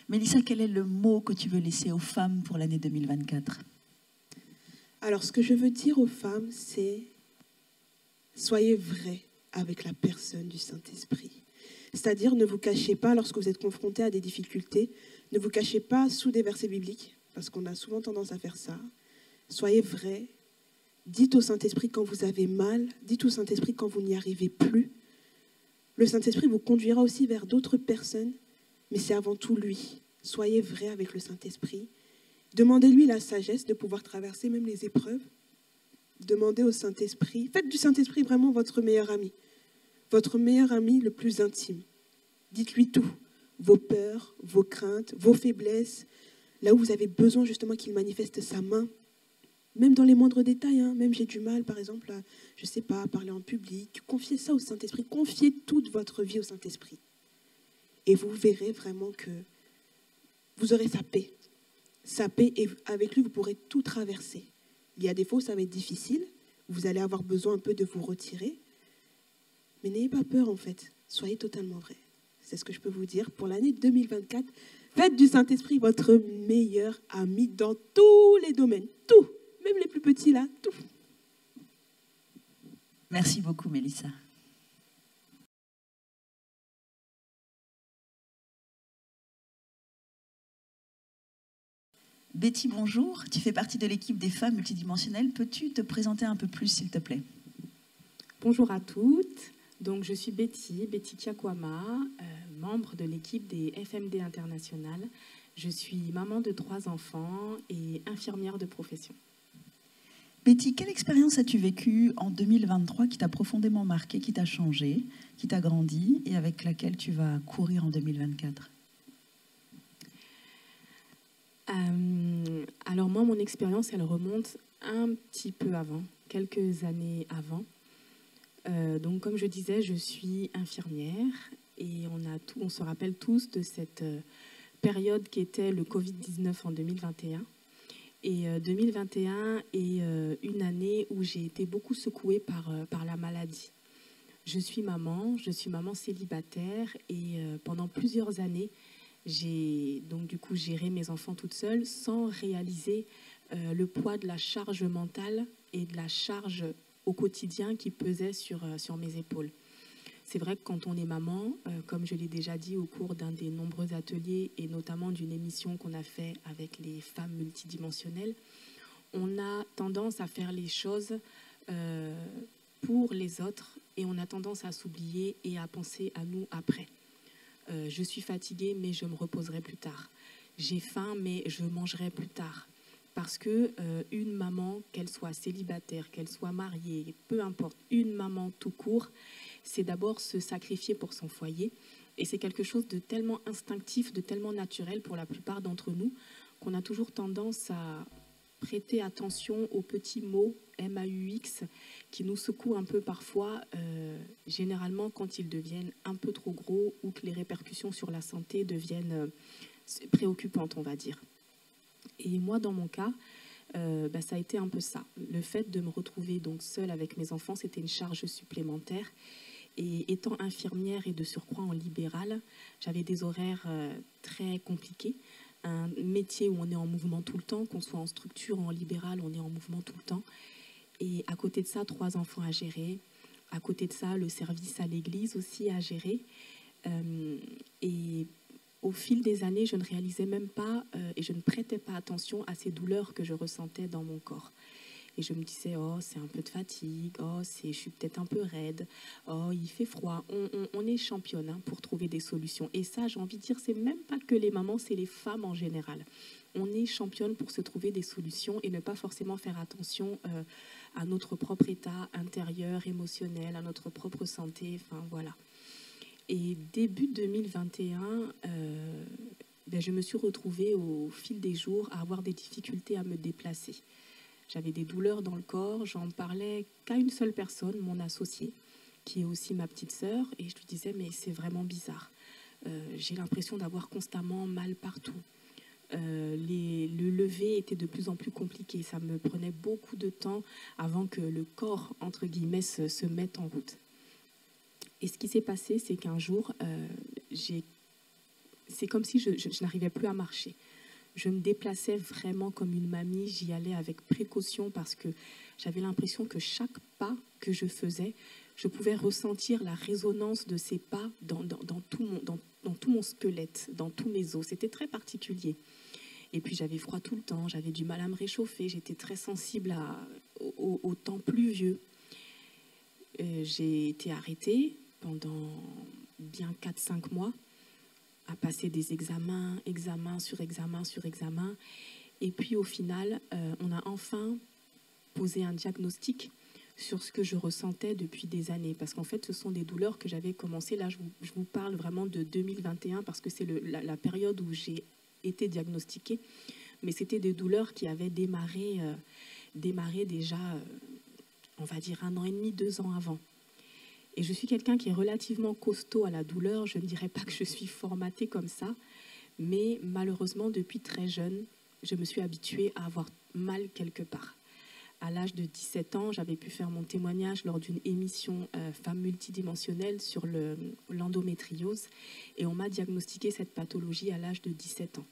Mélissa, quel est le mot que tu veux laisser aux femmes pour l'année 2024 ? Alors, ce que je veux dire aux femmes, c'est soyez vraies avec la personne du Saint-Esprit. C'est-à-dire, ne vous cachez pas lorsque vous êtes confrontés à des difficultés. Ne vous cachez pas sous des versets bibliques, parce qu'on a souvent tendance à faire ça. Soyez vrais. Dites au Saint-Esprit quand vous avez mal. Dites au Saint-Esprit quand vous n'y arrivez plus. Le Saint-Esprit vous conduira aussi vers d'autres personnes, mais c'est avant tout lui. Soyez vrais avec le Saint-Esprit. Demandez-lui la sagesse de pouvoir traverser même les épreuves. demandez au Saint-Esprit, faites du Saint-Esprit vraiment votre meilleur ami le plus intime. Dites-lui tout, vos peurs, vos craintes, vos faiblesses, là où vous avez besoin justement qu'il manifeste sa main, même dans les moindres détails, hein. Même j'ai du mal, par exemple, à, je ne sais pas, à parler en public. Confiez ça au Saint-Esprit, confiez toute votre vie au Saint-Esprit. Et vous verrez vraiment que vous aurez sa paix. Sa paix, et avec lui, vous pourrez tout traverser. Il y a des fois où ça va être difficile, vous allez avoir besoin un peu de vous retirer, mais n'ayez pas peur en fait, soyez totalement vrai. C'est ce que je peux vous dire pour l'année 2024. Faites du Saint-Esprit votre meilleur ami dans tous les domaines, tout, même les plus petits là, tout. Merci beaucoup, Mélissa. Betty, bonjour. Tu fais partie de l'équipe des femmes multidimensionnelles. Peux-tu te présenter un peu plus, s'il te plaît? Bonjour à toutes. Donc, je suis Betty Kiakwama, membre de l'équipe des FMD International. Je suis maman de 3 enfants et infirmière de profession. Betty, quelle expérience as-tu vécue en 2023 qui t'a profondément marqué, qui t'a changé, qui t'a grandi et avec laquelle tu vas courir en 2024? Alors moi, mon expérience, elle remonte un petit peu avant, quelques années avant. Donc comme je disais, je suis infirmière et on se rappelle tous de cette période qui était le Covid-19 en 2021. Et 2021 est une année où j'ai été beaucoup secouée par la maladie. Je suis maman célibataire et pendant plusieurs années, j'ai donc du coup géré mes enfants toute seule sans réaliser le poids de la charge mentale et de la charge au quotidien qui pesait sur mes épaules. C'est vrai que quand on est maman, comme je l'ai déjà dit au cours d'un des nombreux ateliers et notamment d'une émission qu'on a fait avec les femmes multidimensionnelles, on a tendance à faire les choses pour les autres et on a tendance à s'oublier et à penser à nous après. Je suis fatiguée, mais je me reposerai plus tard. J'ai faim, mais je mangerai plus tard. Parce que une maman, qu'elle soit célibataire, qu'elle soit mariée, peu importe, une maman tout court, c'est d'abord se sacrifier pour son foyer. Et c'est quelque chose de tellement instinctif, de tellement naturel pour la plupart d'entre nous, qu'on a toujours tendance à prêter attention aux petits mots MAUX qui nous secouent un peu parfois, généralement quand ils deviennent un peu trop gros ou que les répercussions sur la santé deviennent préoccupantes, on va dire. Et moi, dans mon cas, ça a été un peu ça. Le fait de me retrouver donc seule avec mes enfants, c'était une charge supplémentaire. Et étant infirmière et de surcroît en libéral, j'avais des horaires très compliqués. Un métier où on est en mouvement tout le temps, qu'on soit en structure ou en libéral, on est en mouvement tout le temps. Et à côté de ça, 3 enfants à gérer. À côté de ça, le service à l'église aussi à gérer. Et au fil des années, je ne réalisais même pas et je ne prêtais pas attention à ces douleurs que je ressentais dans mon corps. Et je me disais, oh, c'est un peu de fatigue, oh, je suis peut-être un peu raide, oh, il fait froid. On est championne hein, pour trouver des solutions. Et ça, j'ai envie de dire, c'est même pas que les mamans, c'est les femmes en général. On est championne pour se trouver des solutions et ne pas forcément faire attention à notre propre état intérieur, émotionnel, à notre propre santé, enfin voilà. Et début 2021, je me suis retrouvée au fil des jours à avoir des difficultés à me déplacer. J'avais des douleurs dans le corps, j'en parlais qu'à une seule personne, mon associée, qui est aussi ma petite sœur, et je lui disais, mais c'est vraiment bizarre. J'ai l'impression d'avoir constamment mal partout. Le lever était de plus en plus compliqué, ça me prenait beaucoup de temps avant que le corps, entre guillemets, se mette en route. Et ce qui s'est passé, c'est qu'un jour, c'est comme si je n'arrivais plus à marcher. Je me déplaçais vraiment comme une mamie, j'y allais avec précaution parce que j'avais l'impression que chaque pas que je faisais, je pouvais ressentir la résonance de ces pas dans tout mon squelette, dans tous mes os. C'était très particulier. Et puis j'avais froid tout le temps, j'avais du mal à me réchauffer, j'étais très sensible au temps pluvieux. J'ai été arrêtée pendant bien 4-5 mois à passer des examens sur examen. Et puis au final, on a enfin poser un diagnostic sur ce que je ressentais depuis des années. Parce qu'en fait, ce sont des douleurs que j'avais commencé. Là, je vous parle vraiment de 2021 parce que c'est la période où j'ai été diagnostiquée. Mais c'était des douleurs qui avaient démarré déjà, on va dire, 1 an et demi, 2 ans avant. Et je suis quelqu'un qui est relativement costaud à la douleur. Je ne dirais pas que je suis formatée comme ça. Mais malheureusement, depuis très jeune, je me suis habituée à avoir mal quelque part. À l'âge de 17 ans, j'avais pu faire mon témoignage lors d'une émission Femmes multidimensionnelles sur l'endométriose. Et on m'a diagnostiqué cette pathologie à l'âge de 17 ans.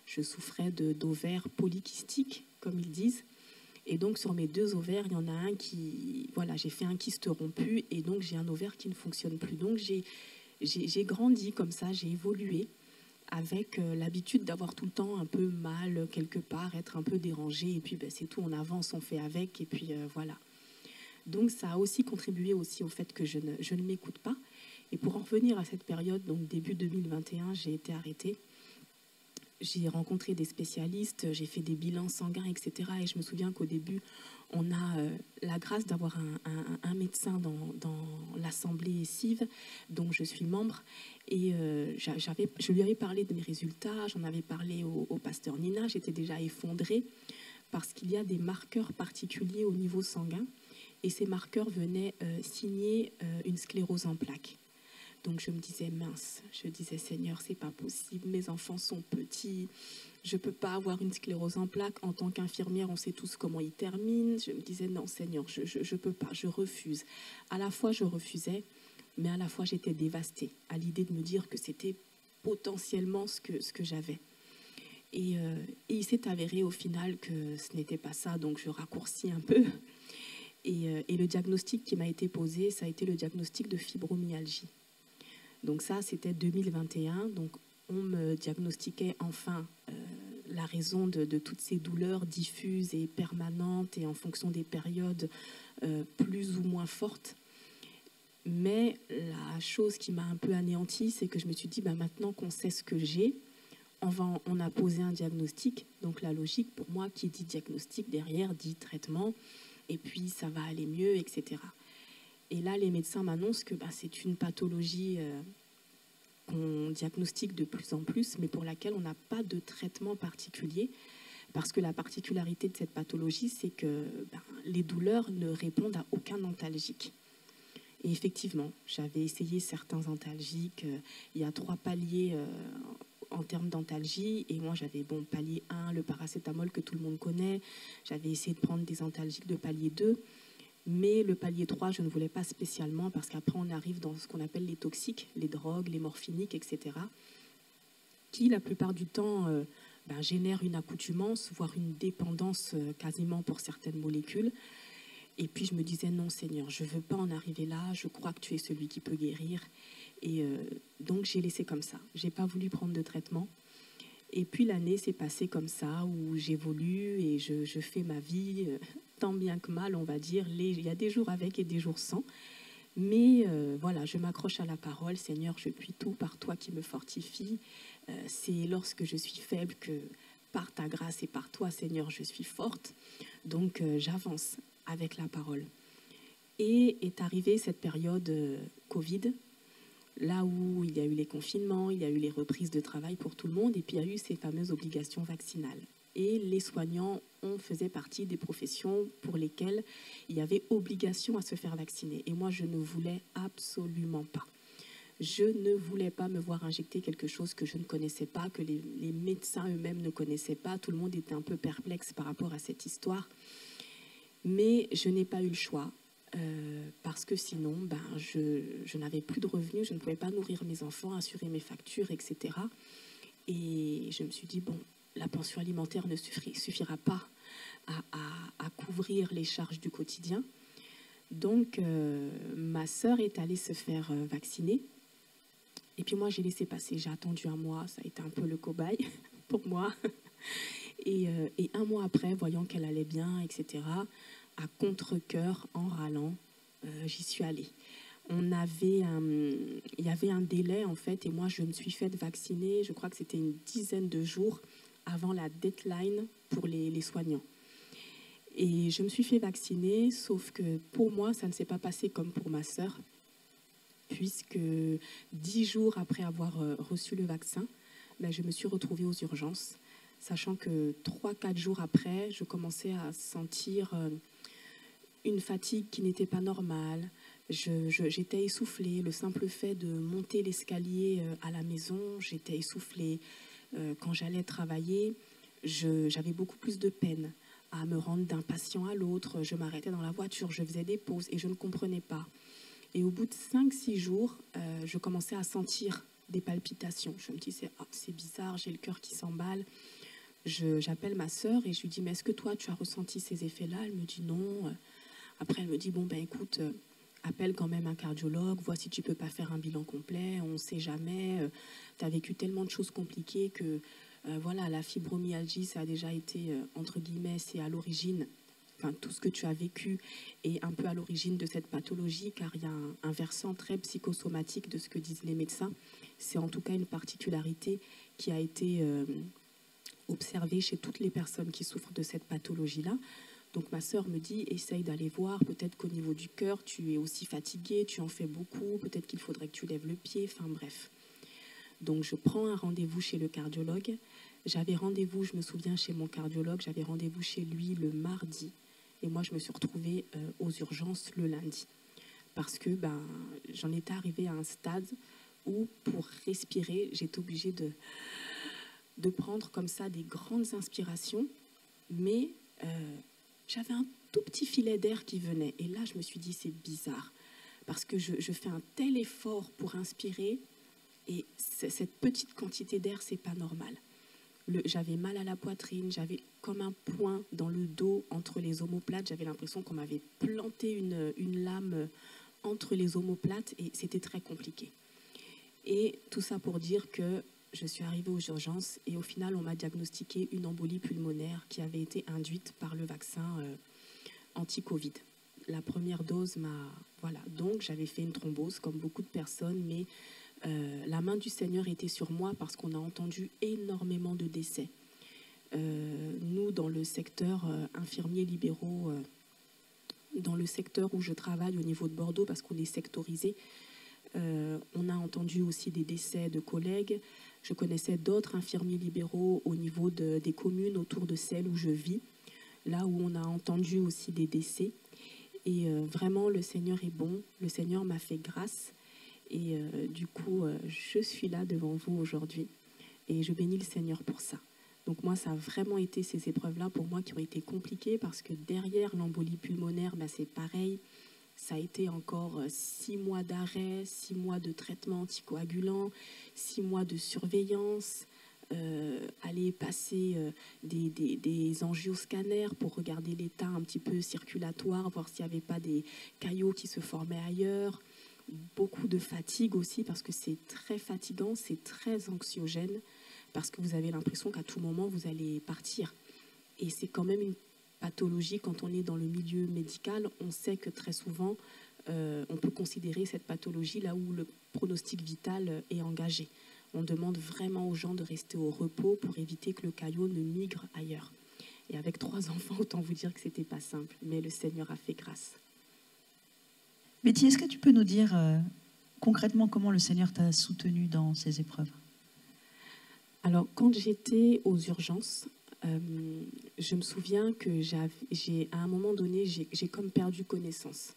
Je souffrais d'ovaires polykystiques, comme ils disent. Et donc, sur mes 2 ovaires, il y en a un qui... Voilà, j'ai fait un kyste rompu et donc j'ai un ovaire qui ne fonctionne plus. Donc, j'ai grandi comme ça, j'ai évolué avec l'habitude d'avoir tout le temps un peu mal quelque part, être un peu dérangé. Et puis, ben, c'est tout, on avance, on fait avec. Et puis, voilà. Donc, ça a aussi contribué aussi au fait que je ne m'écoute pas. Et pour en revenir à cette période, donc début 2021, j'ai été arrêtée. J'ai rencontré des spécialistes, j'ai fait des bilans sanguins, etc. Et je me souviens qu'au début, on a la grâce d'avoir un médecin dans l'Assemblée CIV, dont je suis membre. Et je lui avais parlé de mes résultats, j'en avais parlé au pasteur Nina. J'étais déjà effondrée parce qu'il y a des marqueurs particuliers au niveau sanguin. Et ces marqueurs venaient signer une sclérose en plaques. Donc je me disais, mince, je disais, Seigneur, c'est pas possible, mes enfants sont petits, je peux pas avoir une sclérose en plaques. En tant qu'infirmière, on sait tous comment ils terminent. Je me disais, non, Seigneur, je peux pas, je refuse. À la fois, je refusais, mais à la fois, j'étais dévastée à l'idée de me dire que c'était potentiellement ce que j'avais. Et il s'est avéré au final que ce n'était pas ça, donc je raccourcis un peu. Et le diagnostic qui m'a été posé, ça a été le diagnostic de fibromyalgie. Donc ça, c'était 2021. Donc on me diagnostiquait enfin la raison de toutes ces douleurs diffuses et permanentes et en fonction des périodes plus ou moins fortes. Mais la chose qui m'a un peu anéantie, c'est que je me suis dit, bah, maintenant qu'on sait ce que j'ai, on a posé un diagnostic. Donc la logique, pour moi, qui dit diagnostic, derrière, dit traitement. Et puis ça va aller mieux, etc. Et là, les médecins m'annoncent que c'est une pathologie qu'on diagnostique de plus en plus, mais pour laquelle on n'a pas de traitement particulier. Parce que la particularité de cette pathologie, c'est que les douleurs ne répondent à aucun antalgique. Et effectivement, j'avais essayé certains antalgiques. Il y a 3 paliers en termes d'antalgie. Et moi, j'avais, palier 1, le paracétamol que tout le monde connaît. J'avais essayé de prendre des antalgiques de palier 2. Mais le palier 3, je ne voulais pas spécialement parce qu'après, on arrive dans ce qu'on appelle les toxiques, les drogues, les morphiniques, etc., qui, la plupart du temps, génèrent une accoutumance, voire une dépendance quasiment pour certaines molécules. Et puis, je me disais, non, Seigneur, je ne veux pas en arriver là. Je crois que tu es celui qui peut guérir. Et donc, j'ai laissé comme ça. Je n'ai pas voulu prendre de traitement. Et puis, l'année s'est passée comme ça, où j'évolue et je fais ma vie... tant bien que mal, on va dire. Il y a des jours avec et des jours sans. Mais voilà, je m'accroche à la parole. Seigneur, je puis tout par toi qui me fortifie. C'est lorsque je suis faible que par ta grâce et par toi, Seigneur, je suis forte. Donc, j'avance avec la parole. Et est arrivée cette période Covid, là où il y a eu les confinements, il y a eu les reprises de travail pour tout le monde, et puis il y a eu ces fameuses obligations vaccinales. Et les soignants faisaient partie des professions pour lesquelles il y avait obligation à se faire vacciner. Et moi, je ne voulais absolument pas. Je ne voulais pas me voir injecter quelque chose que je ne connaissais pas, que les médecins eux-mêmes ne connaissaient pas. Tout le monde était un peu perplexe par rapport à cette histoire. Mais je n'ai pas eu le choix. Parce que sinon, je n'avais plus de revenus, je ne pouvais pas nourrir mes enfants, assurer mes factures, etc. Et je me suis dit, la pension alimentaire ne suffira pas à couvrir les charges du quotidien. Donc, ma sœur est allée se faire vacciner. Et puis moi, j'ai laissé passer. J'ai attendu 1 mois. Ça a été un peu le cobaye pour moi. Et 1 mois après, voyant qu'elle allait bien, etc., à contre-cœur, en râlant, j'y suis allée. Il y avait un délai, en fait, et moi, je me suis faite vacciner, je crois que c'était une dizaine de jours avant la deadline pour les soignants. Et je me suis fait vacciner, sauf que pour moi, ça ne s'est pas passé comme pour ma sœur, puisque 10 jours après avoir reçu le vaccin, ben, je me suis retrouvée aux urgences, sachant que 3-4 jours après, je commençais à sentir une fatigue qui n'était pas normale. J'étais essoufflée. Le simple fait de monter l'escalier à la maison, j'étais essoufflée. Quand j'allais travailler, j'avais beaucoup plus de peine à me rendre d'un patient à l'autre. Je m'arrêtais dans la voiture, je faisais des pauses et je ne comprenais pas. Et au bout de 5-6 jours, je commençais à sentir des palpitations. Je me disais, ah, c'est bizarre, j'ai le cœur qui s'emballe. J'appelle ma sœur et je lui dis, mais est-ce que toi, tu as ressenti ces effets-là? Elle me dit non. Après, elle me dit, bon, ben écoute, appelle quand même un cardiologue, vois si tu peux pas faire un bilan complet, on ne sait jamais. Tu as vécu tellement de choses compliquées que, voilà, la fibromyalgie, ça a déjà été, entre guillemets, c'est à l'origine. Enfin, tout ce que tu as vécu est un peu à l'origine de cette pathologie, car il y a un versant très psychosomatique de ce que disent les médecins. C'est en tout cas une particularité qui a été observée chez toutes les personnes qui souffrent de cette pathologie-là. Donc ma sœur me dit, essaye d'aller voir, peut-être qu'au niveau du cœur, tu es aussi fatiguée, tu en fais beaucoup, peut-être qu'il faudrait que tu lèves le pied, enfin bref. Donc je prends un rendez-vous chez le cardiologue. J'avais rendez-vous, je me souviens, chez mon cardiologue, j'avais rendez-vous chez lui le mardi. Et moi, je me suis retrouvée aux urgences le lundi. Parce que j'en étais arrivée à un stade où, pour respirer, j'étais obligée de prendre comme ça des grandes inspirations. Mais j'avais un tout petit filet d'air qui venait. Et là, je me suis dit, c'est bizarre. Parce que je fais un tel effort pour inspirer. Et cette petite quantité d'air, c'est pas normal. J'avais mal à la poitrine, j'avais comme un point dans le dos entre les omoplates. J'avais l'impression qu'on m'avait planté une lame entre les omoplates et c'était très compliqué. Et tout ça pour dire que je suis arrivée aux urgences et au final, on m'a diagnostiqué une embolie pulmonaire qui avait été induite par le vaccin anti-Covid. La première dose Voilà, donc j'avais fait une thrombose comme beaucoup de personnes, mais la main du Seigneur était sur moi parce qu'on a entendu énormément de décès. Nous, dans le secteur infirmiers libéraux, dans le secteur où je travaille au niveau de Bordeaux, parce qu'on est sectorisé, on a entendu aussi des décès de collègues. Je connaissais d'autres infirmiers libéraux au niveau des communes autour de celles où je vis, là où on a entendu aussi des décès. Et vraiment, le Seigneur est bon. Le Seigneur m'a fait grâce. Et du coup, je suis là devant vous aujourd'hui et je bénis le Seigneur pour ça. Donc moi, ça a vraiment été ces épreuves-là pour moi qui ont été compliquées parce que derrière l'embolie pulmonaire, c'est pareil. Ça a été encore 6 mois d'arrêt, 6 mois de traitement anticoagulant, 6 mois de surveillance, aller passer des angioscanners pour regarder l'état un petit peu circulatoire, voir s'il n'y avait pas des caillots qui se formaient ailleurs. Beaucoup de fatigue aussi parce que c'est très fatigant, c'est très anxiogène parce que vous avez l'impression qu'à tout moment vous allez partir. Et c'est quand même une pathologie, quand on est dans le milieu médical, on sait que très souvent on peut considérer cette pathologie là où le pronostic vital est engagé. On demande vraiment aux gens de rester au repos pour éviter que le caillot ne migre ailleurs. Et avec 3 enfants, autant vous dire que c'était pas simple, mais le Seigneur a fait grâce. Betty, est-ce que tu peux nous dire concrètement comment le Seigneur t'a soutenu dans ces épreuves? Alors, quand j'étais aux urgences, je me souviens que à un moment donné, j'ai comme perdu connaissance.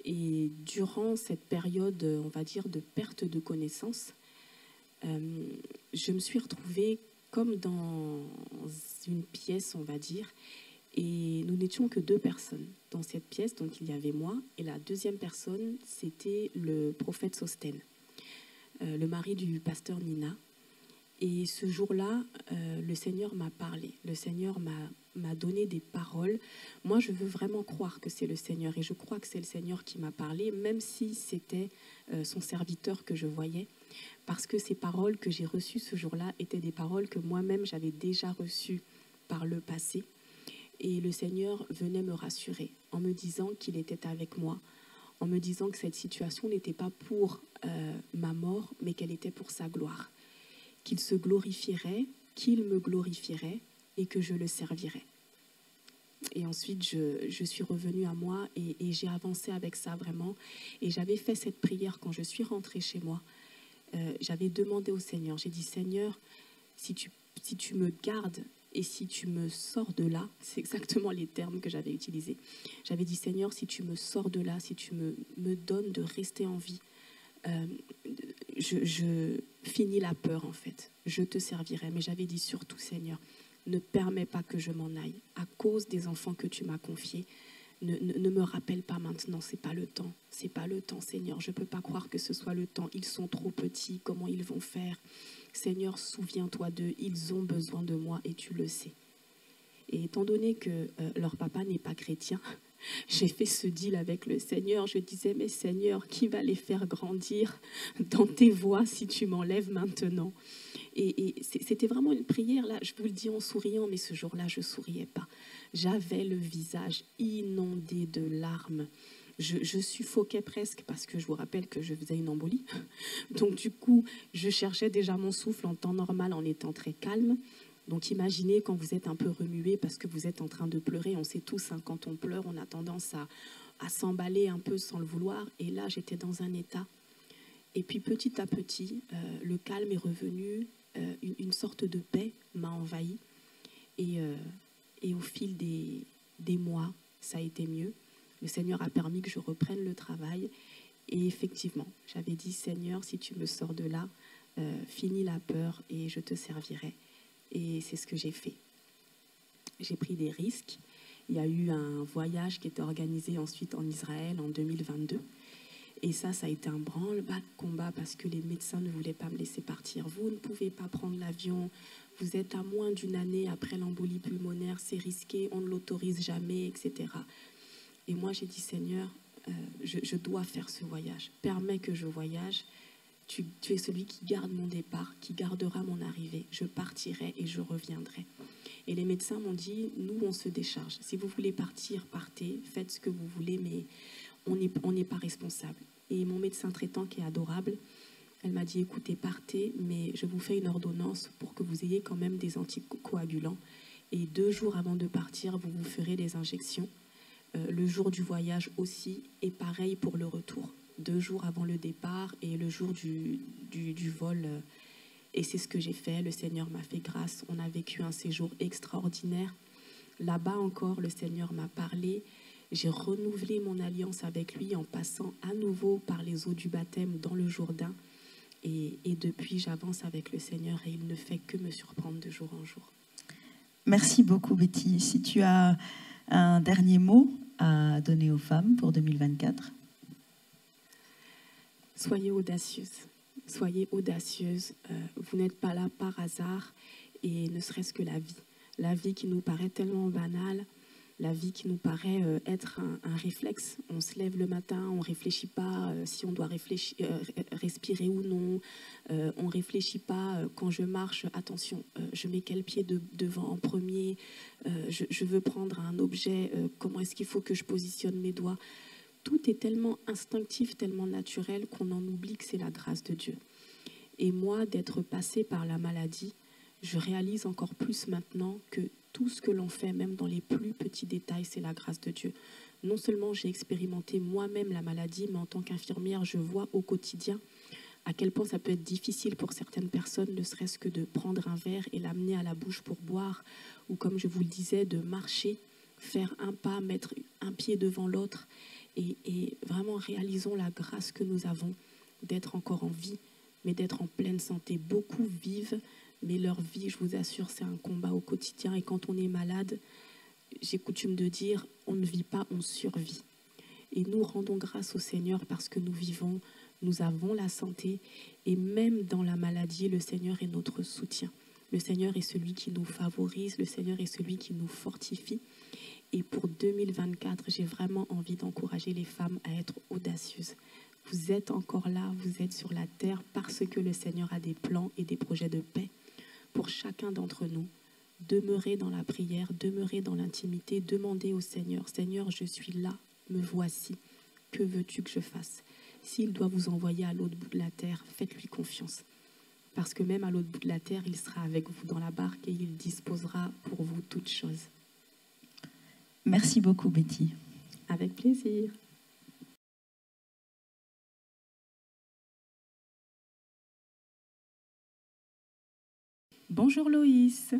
Et durant cette période, on va dire, de perte de connaissance, je me suis retrouvée comme dans une pièce, on va dire, et nous n'étions que 2 personnes dans cette pièce. Donc il y avait moi et la deuxième personne, c'était le prophète Sostène, le mari du pasteur Nina. Et ce jour-là, le Seigneur m'a parlé. Le Seigneur m'a donné des paroles. Moi, je veux vraiment croire que c'est le Seigneur. Et je crois que c'est le Seigneur qui m'a parlé, même si c'était son serviteur que je voyais. Parce que ces paroles que j'ai reçues ce jour-là étaient des paroles que moi-même j'avais déjà reçues par le passé. Et le Seigneur venait me rassurer en me disant qu'il était avec moi, en me disant que cette situation n'était pas pour ma mort, mais qu'elle était pour sa gloire. Qu'il se glorifierait, qu'il me glorifierait et que je le servirais. Et ensuite, je suis revenue à moi et j'ai avancé avec ça vraiment. Et j'avais fait cette prière quand je suis rentrée chez moi. J'avais demandé au Seigneur, j'ai dit, Seigneur, si tu me gardes et si tu me sors de là, c'est exactement les termes que j'avais utilisés. J'avais dit, Seigneur, si tu me sors de là, si tu me donnes de rester en vie, je finis la peur en fait. Je te servirai. Mais j'avais dit surtout, Seigneur, ne permets pas que je m'en aille à cause des enfants que tu m'as confiés. Ne me rappelle pas maintenant, c'est pas le temps. C'est pas le temps, Seigneur. Je ne peux pas croire que ce soit le temps. Ils sont trop petits. Comment ils vont faire? Seigneur, souviens-toi d'eux. Ils ont besoin de moi et tu le sais. Et étant donné que leur papa n'est pas chrétien, j'ai fait ce deal avec le Seigneur. Je disais, mais Seigneur, qui va les faire grandir dans tes voies si tu m'enlèves maintenant? Et c'était vraiment une prière, là, je vous le dis en souriant, mais ce jour-là, je ne souriais pas. J'avais le visage inondé de larmes. Je suffoquais presque parce que je vous rappelle que je faisais une embolie. Donc du coup, je cherchais déjà mon souffle en temps normal en étant très calme. Donc imaginez quand vous êtes un peu remué parce que vous êtes en train de pleurer. On sait tous, hein, quand on pleure, on a tendance à s'emballer un peu sans le vouloir. Et là, j'étais dans un état. Et puis petit à petit, le calme est revenu. Une sorte de paix m'a envahi. Et au fil des mois, ça a été mieux. Le Seigneur a permis que je reprenne le travail. Et effectivement, j'avais dit, Seigneur, si tu me sors de là, finis la peur et je te servirai. Et c'est ce que j'ai fait. J'ai pris des risques. Il y a eu un voyage qui était organisé ensuite en Israël en 2022. Et ça a été un branle-bas de combat parce que les médecins ne voulaient pas me laisser partir. Vous ne pouvez pas prendre l'avion. Vous êtes à moins d'une année après l'embolie pulmonaire. C'est risqué. On ne l'autorise jamais, etc. Et moi, j'ai dit, Seigneur, je dois faire ce voyage. Permets que je voyage. Tu es celui qui garde mon départ, qui gardera mon arrivée. Je partirai et je reviendrai. Et les médecins m'ont dit, nous, on se décharge. Si vous voulez partir, partez. Faites ce que vous voulez, mais on n'est pas responsable. Et mon médecin traitant, qui est adorable, elle m'a dit, écoutez, partez, mais je vous fais une ordonnance pour que vous ayez quand même des anticoagulants. Et 2 jours avant de partir, vous vous ferez les injections. Le jour du voyage aussi, et pareil pour le retour. 2 jours avant le départ et le jour du vol. Et c'est ce que j'ai fait. Le Seigneur m'a fait grâce. On a vécu un séjour extraordinaire. Là-bas encore, le Seigneur m'a parlé. J'ai renouvelé mon alliance avec lui en passant à nouveau par les eaux du baptême dans le Jourdain. Et depuis, j'avance avec le Seigneur et il ne fait que me surprendre de jour en jour. Merci beaucoup, Betty. Si tu as un dernier mot à donner aux femmes pour 2024. Soyez audacieuses. Soyez audacieuses. Vous n'êtes pas là par hasard et ne serait-ce que la vie. La vie qui nous paraît tellement banale. La vie qui nous paraît être un réflexe. On se lève le matin, on ne réfléchit pas si on doit respirer ou non. On ne réfléchit pas quand je marche. Attention, je mets quel pied devant en premier. Je veux prendre un objet. Comment est-ce qu'il faut que je positionne mes doigts? Tout est tellement instinctif, tellement naturel qu'on en oublie que c'est la grâce de Dieu. Et moi, d'être passée par la maladie, je réalise encore plus maintenant que tout ce que l'on fait, même dans les plus petits détails, c'est la grâce de Dieu. Non seulement j'ai expérimenté moi-même la maladie, mais en tant qu'infirmière, je vois au quotidien à quel point ça peut être difficile pour certaines personnes, ne serait-ce que de prendre un verre et l'amener à la bouche pour boire, ou comme je vous le disais, de marcher, faire un pas, mettre un pied devant l'autre, et vraiment réalisons la grâce que nous avons d'être encore en vie, mais d'être en pleine santé. Beaucoup vivent, mais leur vie, je vous assure, c'est un combat au quotidien. Et quand on est malade, j'ai coutume de dire, on ne vit pas, on survit. Et nous rendons grâce au Seigneur parce que nous vivons, nous avons la santé. Et même dans la maladie, le Seigneur est notre soutien. Le Seigneur est celui qui nous favorise, le Seigneur est celui qui nous fortifie. Et pour 2024, j'ai vraiment envie d'encourager les femmes à être audacieuses. Vous êtes encore là, vous êtes sur la terre parce que le Seigneur a des plans et des projets de paix. Pour chacun d'entre nous, demeurez dans la prière, demeurez dans l'intimité, demandez au Seigneur, Seigneur, je suis là, me voici, que veux-tu que je fasse? S'il doit vous envoyer à l'autre bout de la terre, faites-lui confiance. Parce que même à l'autre bout de la terre, il sera avec vous dans la barque et il disposera pour vous toutes choses. Merci beaucoup, Betty. Avec plaisir. Bonjour Loïs,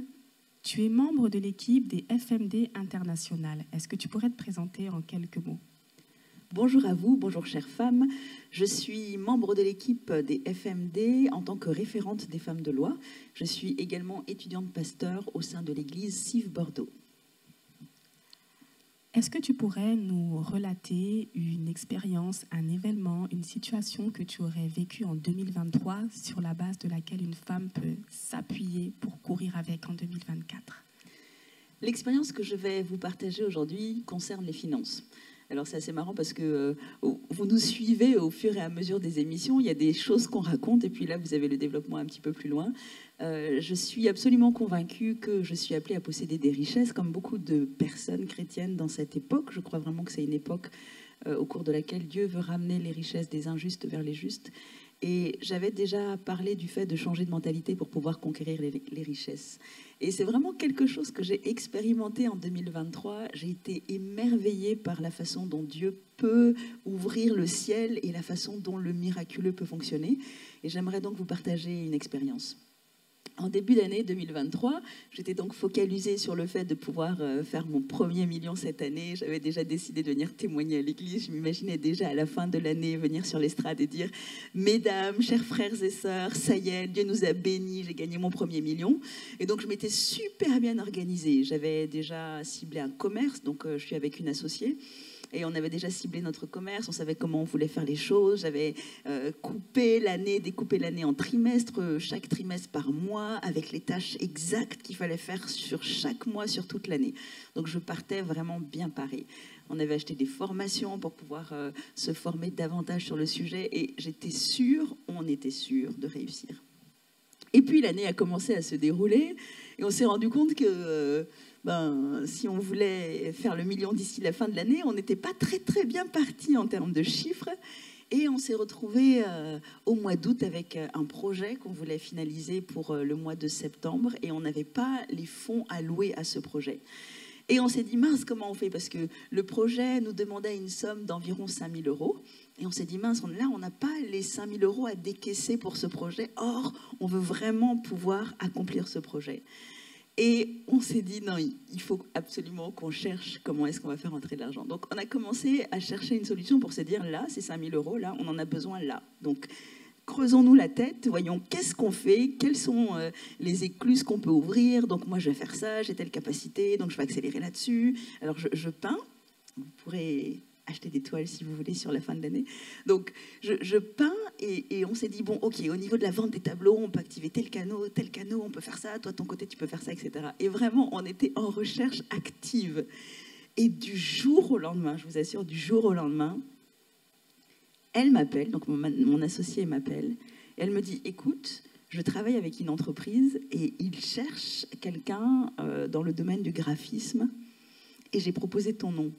tu es membre de l'équipe des FMD International. Est-ce que tu pourrais te présenter en quelques mots? Bonjour à vous, bonjour chères femmes. Je suis membre de l'équipe des FMD en tant que référente des femmes de loi. Je suis également étudiante pasteur au sein de l'église Cive Bordeaux. Est-ce que tu pourrais nous relater une expérience, un événement, une situation que tu aurais vécue en 2023 sur la base de laquelle une femme peut s'appuyer pour courir avec en 2024? L'expérience que je vais vous partager aujourd'hui concerne les finances. Alors c'est assez marrant parce que vous nous suivez au fur et à mesure des émissions, il y a des choses qu'on raconte et puis là vous avez le développement un petit peu plus loin. Je suis absolument convaincue que je suis appelée à posséder des richesses comme beaucoup de personnes chrétiennes dans cette époque. Je crois vraiment que c'est une époque au cours de laquelle Dieu veut ramener les richesses des injustes vers les justes. Et j'avais déjà parlé du fait de changer de mentalité pour pouvoir conquérir les richesses. Et c'est vraiment quelque chose que j'ai expérimenté en 2023. J'ai été émerveillée par la façon dont Dieu peut ouvrir le ciel et la façon dont le miraculeux peut fonctionner. Et j'aimerais donc vous partager une expérience. En début d'année 2023, j'étais donc focalisée sur le fait de pouvoir faire mon premier million cette année. J'avais déjà décidé de venir témoigner à l'église. Je m'imaginais déjà à la fin de l'année venir sur l'estrade et dire « Mesdames, chers frères et sœurs, ça y est, Dieu nous a bénis, j'ai gagné mon premier million ». Et donc je m'étais super bien organisée. J'avais déjà ciblé un commerce, donc je suis avec une associée. Et on avait déjà ciblé notre commerce, on savait comment on voulait faire les choses. J'avais découpé l'année en trimestres, chaque trimestre par mois, avec les tâches exactes qu'il fallait faire sur chaque mois, sur toute l'année. Donc je partais vraiment bien parée. On avait acheté des formations pour pouvoir se former davantage sur le sujet et on était sûr de réussir. Et puis l'année a commencé à se dérouler et on s'est rendu compte que si on voulait faire le million d'ici la fin de l'année, on n'était pas très bien parti en termes de chiffres. Et on s'est retrouvé au mois d'août avec un projet qu'on voulait finaliser pour le mois de septembre et on n'avait pas les fonds alloués à ce projet. Et on s'est dit, mince, comment on fait? Parce que le projet nous demandait une somme d'environ 5 000 euros. Et on s'est dit, mince, là, on n'a pas les 5 000 euros à décaisser pour ce projet. Or, on veut vraiment pouvoir accomplir ce projet. Et on s'est dit, non, il faut absolument qu'on cherche comment est-ce qu'on va faire entrer de l'argent. Donc, on a commencé à chercher une solution pour se dire, là, ces 5 000 euros, là, on en a besoin là. Donc, creusons-nous la tête, voyons qu'est-ce qu'on fait, quelles sont les écluses qu'on peut ouvrir. Donc, moi, je vais faire ça, j'ai telle capacité, donc je vais accélérer là-dessus. Alors, je peins. Vous pourrez acheter des toiles si vous voulez sur la fin de l'année. Donc, je peins et on s'est dit, bon, ok, au niveau de la vente des tableaux, on peut activer tel canot, on peut faire ça, toi, de ton côté, tu peux faire ça, etc. Et vraiment, on était en recherche active. Et du jour au lendemain, je vous assure, du jour au lendemain, elle m'appelle, donc mon associé m'appelle, et elle me dit, écoute, je travaille avec une entreprise et ils cherchent quelqu'un dans le domaine du graphisme et j'ai proposé ton nom.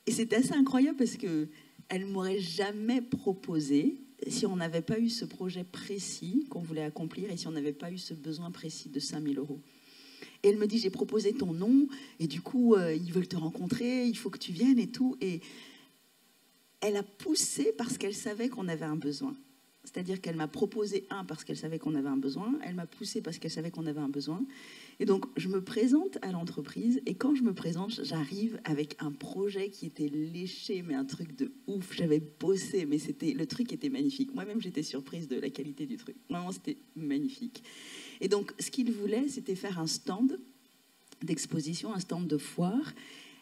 Et c'était assez incroyable parce qu'elle ne m'aurait jamais proposé si on n'avait pas eu ce projet précis qu'on voulait accomplir et si on n'avait pas eu ce besoin précis de 5 000 euros. Et elle me dit, j'ai proposé ton nom et du coup, ils veulent te rencontrer, il faut que tu viennes et tout. Et elle a poussé parce qu'elle savait qu'on avait un besoin. C'est-à-dire qu'elle m'a proposé parce qu'elle savait qu'on avait un besoin. Elle m'a poussé parce qu'elle savait qu'on avait un besoin. Et donc, je me présente à l'entreprise. Et quand je me présente, j'arrive avec un projet qui était léché, mais un truc de ouf. J'avais bossé, mais le truc était magnifique. Moi-même, j'étais surprise de la qualité du truc. Vraiment, c'était magnifique. Et donc, ce qu'ils voulaient, c'était faire un stand d'exposition, un stand de foire,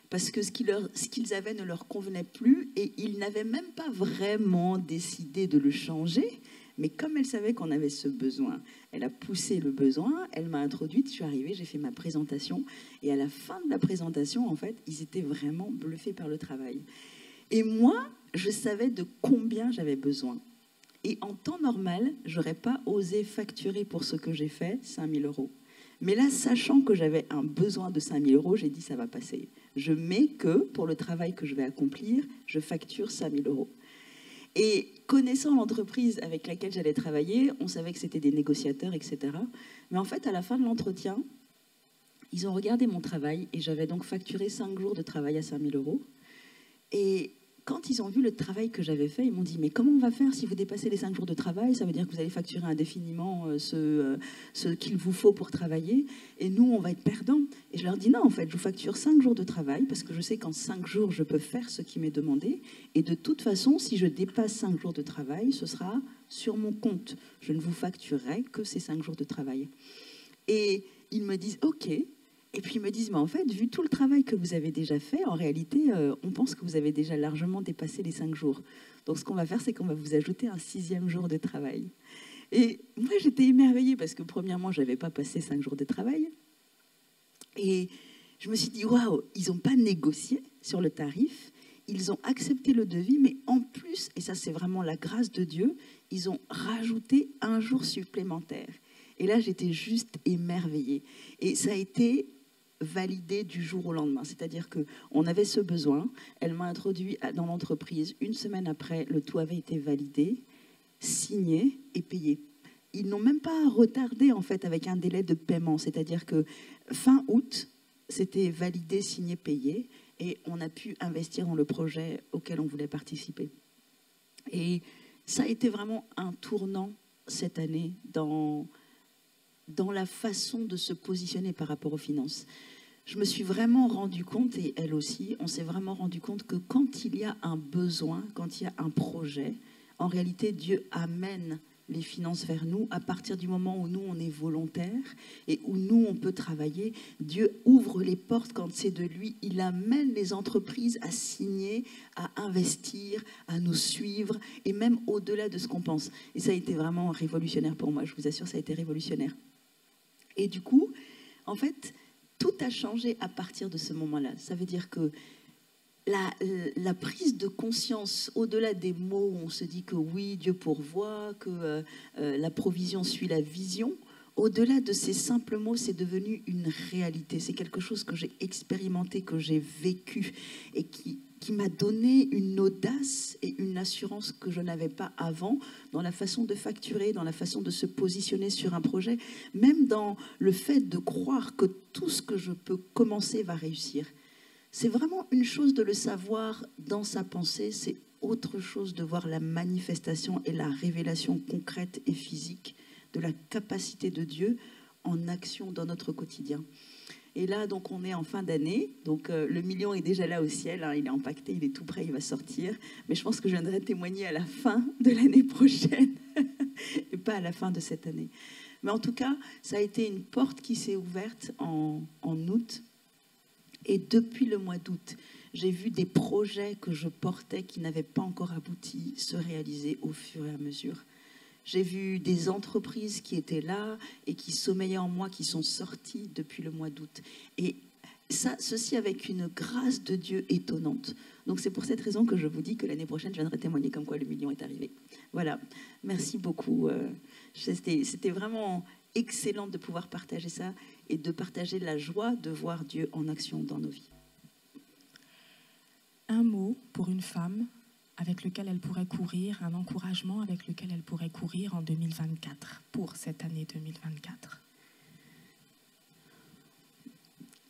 parce que ce qu'ils avaient ne leur convenait plus et ils n'avaient même pas vraiment décidé de le changer. Mais comme elle savait qu'on avait ce besoin, elle a poussé le besoin, elle m'a introduite, je suis arrivée, j'ai fait ma présentation. Et à la fin de la présentation, en fait, ils étaient vraiment bluffés par le travail. Et moi, je savais de combien j'avais besoin. Et en temps normal, je n'aurais pas osé facturer pour ce que j'ai fait 5 000 euros. Mais là, sachant que j'avais un besoin de 5 000 euros, j'ai dit ça va passer. Je mets que pour le travail que je vais accomplir, je facture 5 000 euros. Et connaissant l'entreprise avec laquelle j'allais travailler, on savait que c'était des négociateurs, etc. Mais en fait, à la fin de l'entretien, Ils ont regardé mon travail et j'avais donc facturé 5 jours de travail à 5 000 €. Et quand ils ont vu le travail que j'avais fait, ils m'ont dit « Mais comment on va faire si vous dépassez les 5 jours de travail? Ça veut dire que vous allez facturer indéfiniment ce qu'il vous faut pour travailler. Et nous, on va être perdants. » Et je leur dis « Non, en fait, je vous facture 5 jours de travail parce que je sais qu'en 5 jours, je peux faire ce qui m'est demandé. Et de toute façon, si je dépasse 5 jours de travail, ce sera sur mon compte. Je ne vous facturerai que ces 5 jours de travail. » Et ils me disent « Ok. » Et puis ils me disent, mais en fait, vu tout le travail que vous avez déjà fait, en réalité, on pense que vous avez déjà largement dépassé les 5 jours. Donc ce qu'on va faire, c'est qu'on va vous ajouter un 6e jour de travail. Et moi, j'étais émerveillée parce que premièrement, je n'avais pas passé 5 jours de travail. Et je me suis dit, waouh, ils n'ont pas négocié sur le tarif, ils ont accepté le devis, mais en plus, et ça c'est vraiment la grâce de Dieu, ils ont rajouté un jour supplémentaire. Et là, j'étais juste émerveillée. Et ça a été validé du jour au lendemain. C'est-à-dire qu'on avait ce besoin. Elle m'a introduit dans l'entreprise. 1 semaine après, le tout avait été validé, signé et payé. Ils n'ont même pas retardé, en fait, avec un délai de paiement. C'est-à-dire que fin août, c'était validé, signé, payé. Et on a pu investir dans le projet auquel on voulait participer. Et ça a été vraiment un tournant cette année dans la façon de se positionner par rapport aux finances. Je me suis vraiment rendu compte, et elle aussi, on s'est vraiment rendu compte que quand il y a un besoin, quand il y a un projet, en réalité, Dieu amène les finances vers nous à partir du moment où nous, on est volontaire et où nous, on peut travailler. Dieu ouvre les portes quand c'est de lui. Il amène les entreprises à signer, à investir, à nous suivre et même au-delà de ce qu'on pense. Et ça a été vraiment révolutionnaire pour moi. Je vous assure, ça a été révolutionnaire. Et du coup, en fait, tout a changé à partir de ce moment-là. Ça veut dire que la prise de conscience, au-delà des mots où on se dit que oui, Dieu pourvoit, que la provision suit la vision, au-delà de ces simples mots, c'est devenu une réalité. C'est quelque chose que j'ai expérimenté, que j'ai vécu et qui m'a donné une audace et une assurance que je n'avais pas avant dans la façon de facturer, dans la façon de se positionner sur un projet, même dans le fait de croire que tout ce que je peux commencer va réussir. C'est vraiment une chose de le savoir dans sa pensée, c'est autre chose de voir la manifestation et la révélation concrète et physique de la capacité de Dieu en action dans notre quotidien. Et là, donc, on est en fin d'année. Donc, le million est déjà là au ciel. Hein, il est empaqueté, il est tout prêt, il va sortir. Mais je pense que je viendrai témoigner à la fin de l'année prochaine et pas à la fin de cette année. Mais en tout cas, ça a été une porte qui s'est ouverte en août. Et depuis le mois d'août, j'ai vu des projets que je portais qui n'avaient pas encore abouti se réaliser au fur et à mesure. J'ai vu des entreprises qui étaient là et qui sommeillaient en moi, qui sont sorties depuis le mois d'août. Et ça, ceci avec une grâce de Dieu étonnante. Donc c'est pour cette raison que je vous dis que l'année prochaine, je viendrai témoigner comme quoi le million est arrivé. Voilà, merci beaucoup. C'était vraiment excellent de pouvoir partager ça et de partager la joie de voir Dieu en action dans nos vies. Un mot pour une femme avec lequel elle pourrait courir, un encouragement avec lequel elle pourrait courir en 2024, pour cette année 2024.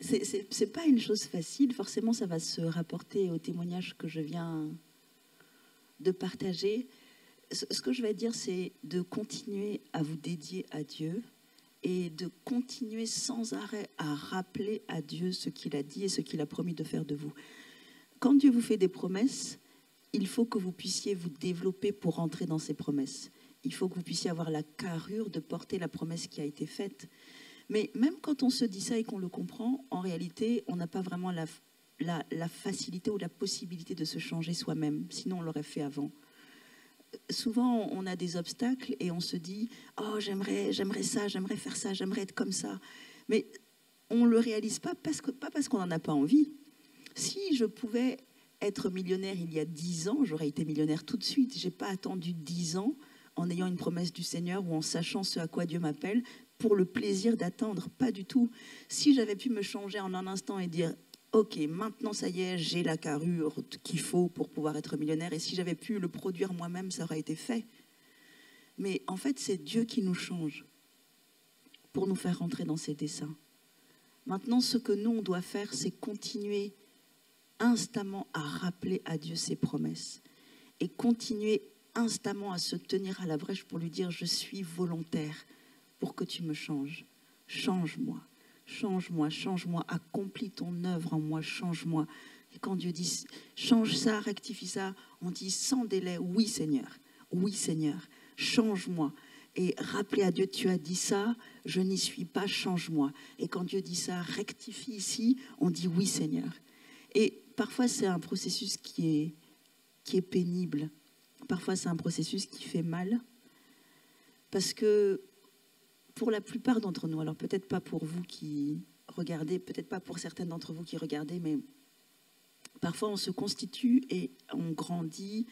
C'est pas une chose facile. Forcément, ça va se rapporter au témoignage que je viens de partager. Ce que je vais dire, c'est de continuer à vous dédier à Dieu et de continuer sans arrêt à rappeler à Dieu ce qu'il a dit et ce qu'il a promis de faire de vous. Quand Dieu vous fait des promesses, il faut que vous puissiez vous développer pour entrer dans ces promesses. Il faut que vous puissiez avoir la carrure de porter la promesse qui a été faite. Mais même quand on se dit ça et qu'on le comprend, en réalité, on n'a pas vraiment la facilité ou la possibilité de se changer soi-même. Sinon, on l'aurait fait avant. Souvent, on a des obstacles et on se dit « Oh, j'aimerais ça, j'aimerais faire ça, j'aimerais être comme ça. » Mais on ne le réalise pas parce qu'on n'en a pas envie. Si je pouvais être millionnaire il y a 10 ans, j'aurais été millionnaire tout de suite. Je n'ai pas attendu 10 ans en ayant une promesse du Seigneur ou en sachant ce à quoi Dieu m'appelle pour le plaisir d'attendre. Pas du tout. Si j'avais pu me changer en un instant et dire « Ok, maintenant ça y est, j'ai la carrure qu'il faut pour pouvoir être millionnaire. » Et si j'avais pu le produire moi-même, ça aurait été fait. Mais en fait, c'est Dieu qui nous change pour nous faire rentrer dans ses desseins. Maintenant, ce que nous, on doit faire, c'est continuer instamment à rappeler à Dieu ses promesses et continuer instamment à se tenir à la brèche pour lui dire « Je suis volontaire pour que tu me changes. Change-moi, change-moi, change-moi, accomplis ton œuvre en moi, change-moi. » Et quand Dieu dit « Change ça, rectifie ça », on dit sans délai « Oui Seigneur, change-moi. » Et rappeler à Dieu, tu as dit ça, je n'y suis pas, change-moi. Et quand Dieu dit ça, rectifie ici, on dit oui Seigneur. Et parfois c'est un processus qui est pénible. Parfois c'est un processus qui fait mal. Parce que pour la plupart d'entre nous, alors peut-être pas pour vous qui regardez, peut-être pas pour certaines d'entre vous qui regardez, mais parfois on se constitue et on grandit.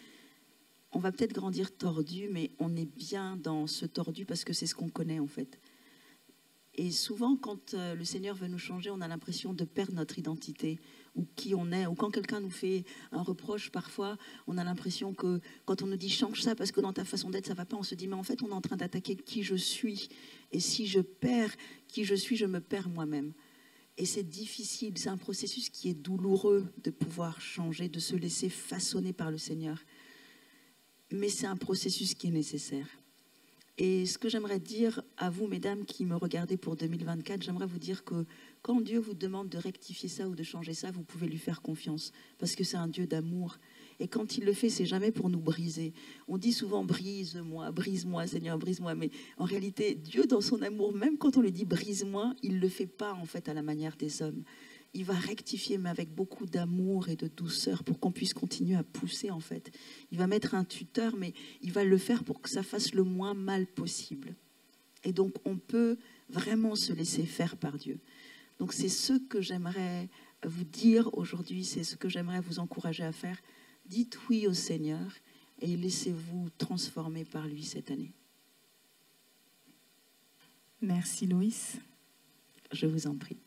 On va peut-être grandir tordu, mais on est bien dans ce tordu parce que c'est ce qu'on connaît en fait. Et souvent, quand le Seigneur veut nous changer, on a l'impression de perdre notre identité ou qui on est. Ou quand quelqu'un nous fait un reproche, parfois, on a l'impression que quand on nous dit « change ça parce que dans ta façon d'être, ça ne va pas », on se dit « mais en fait, on est en train d'attaquer qui je suis. Et si je perds qui je suis, je me perds moi-même. » Et c'est difficile, c'est un processus qui est douloureux de pouvoir changer, de se laisser façonner par le Seigneur. Mais c'est un processus qui est nécessaire. Et ce que j'aimerais dire à vous, mesdames, qui me regardez pour 2024, j'aimerais vous dire que quand Dieu vous demande de rectifier ça ou de changer ça, vous pouvez lui faire confiance, parce que c'est un Dieu d'amour. Et quand il le fait, c'est jamais pour nous briser. On dit souvent « brise-moi, Seigneur, brise-moi ». Mais en réalité, Dieu, dans son amour, même quand on lui dit « brise-moi », il ne le fait pas en fait à la manière des hommes. Il va rectifier, mais avec beaucoup d'amour et de douceur pour qu'on puisse continuer à pousser, en fait. Il va mettre un tuteur, mais il va le faire pour que ça fasse le moins mal possible. Et donc, on peut vraiment se laisser faire par Dieu. Donc, c'est ce que j'aimerais vous dire aujourd'hui, c'est ce que j'aimerais vous encourager à faire. Dites oui au Seigneur et laissez-vous transformer par lui cette année. Merci, Loïs. Je vous en prie.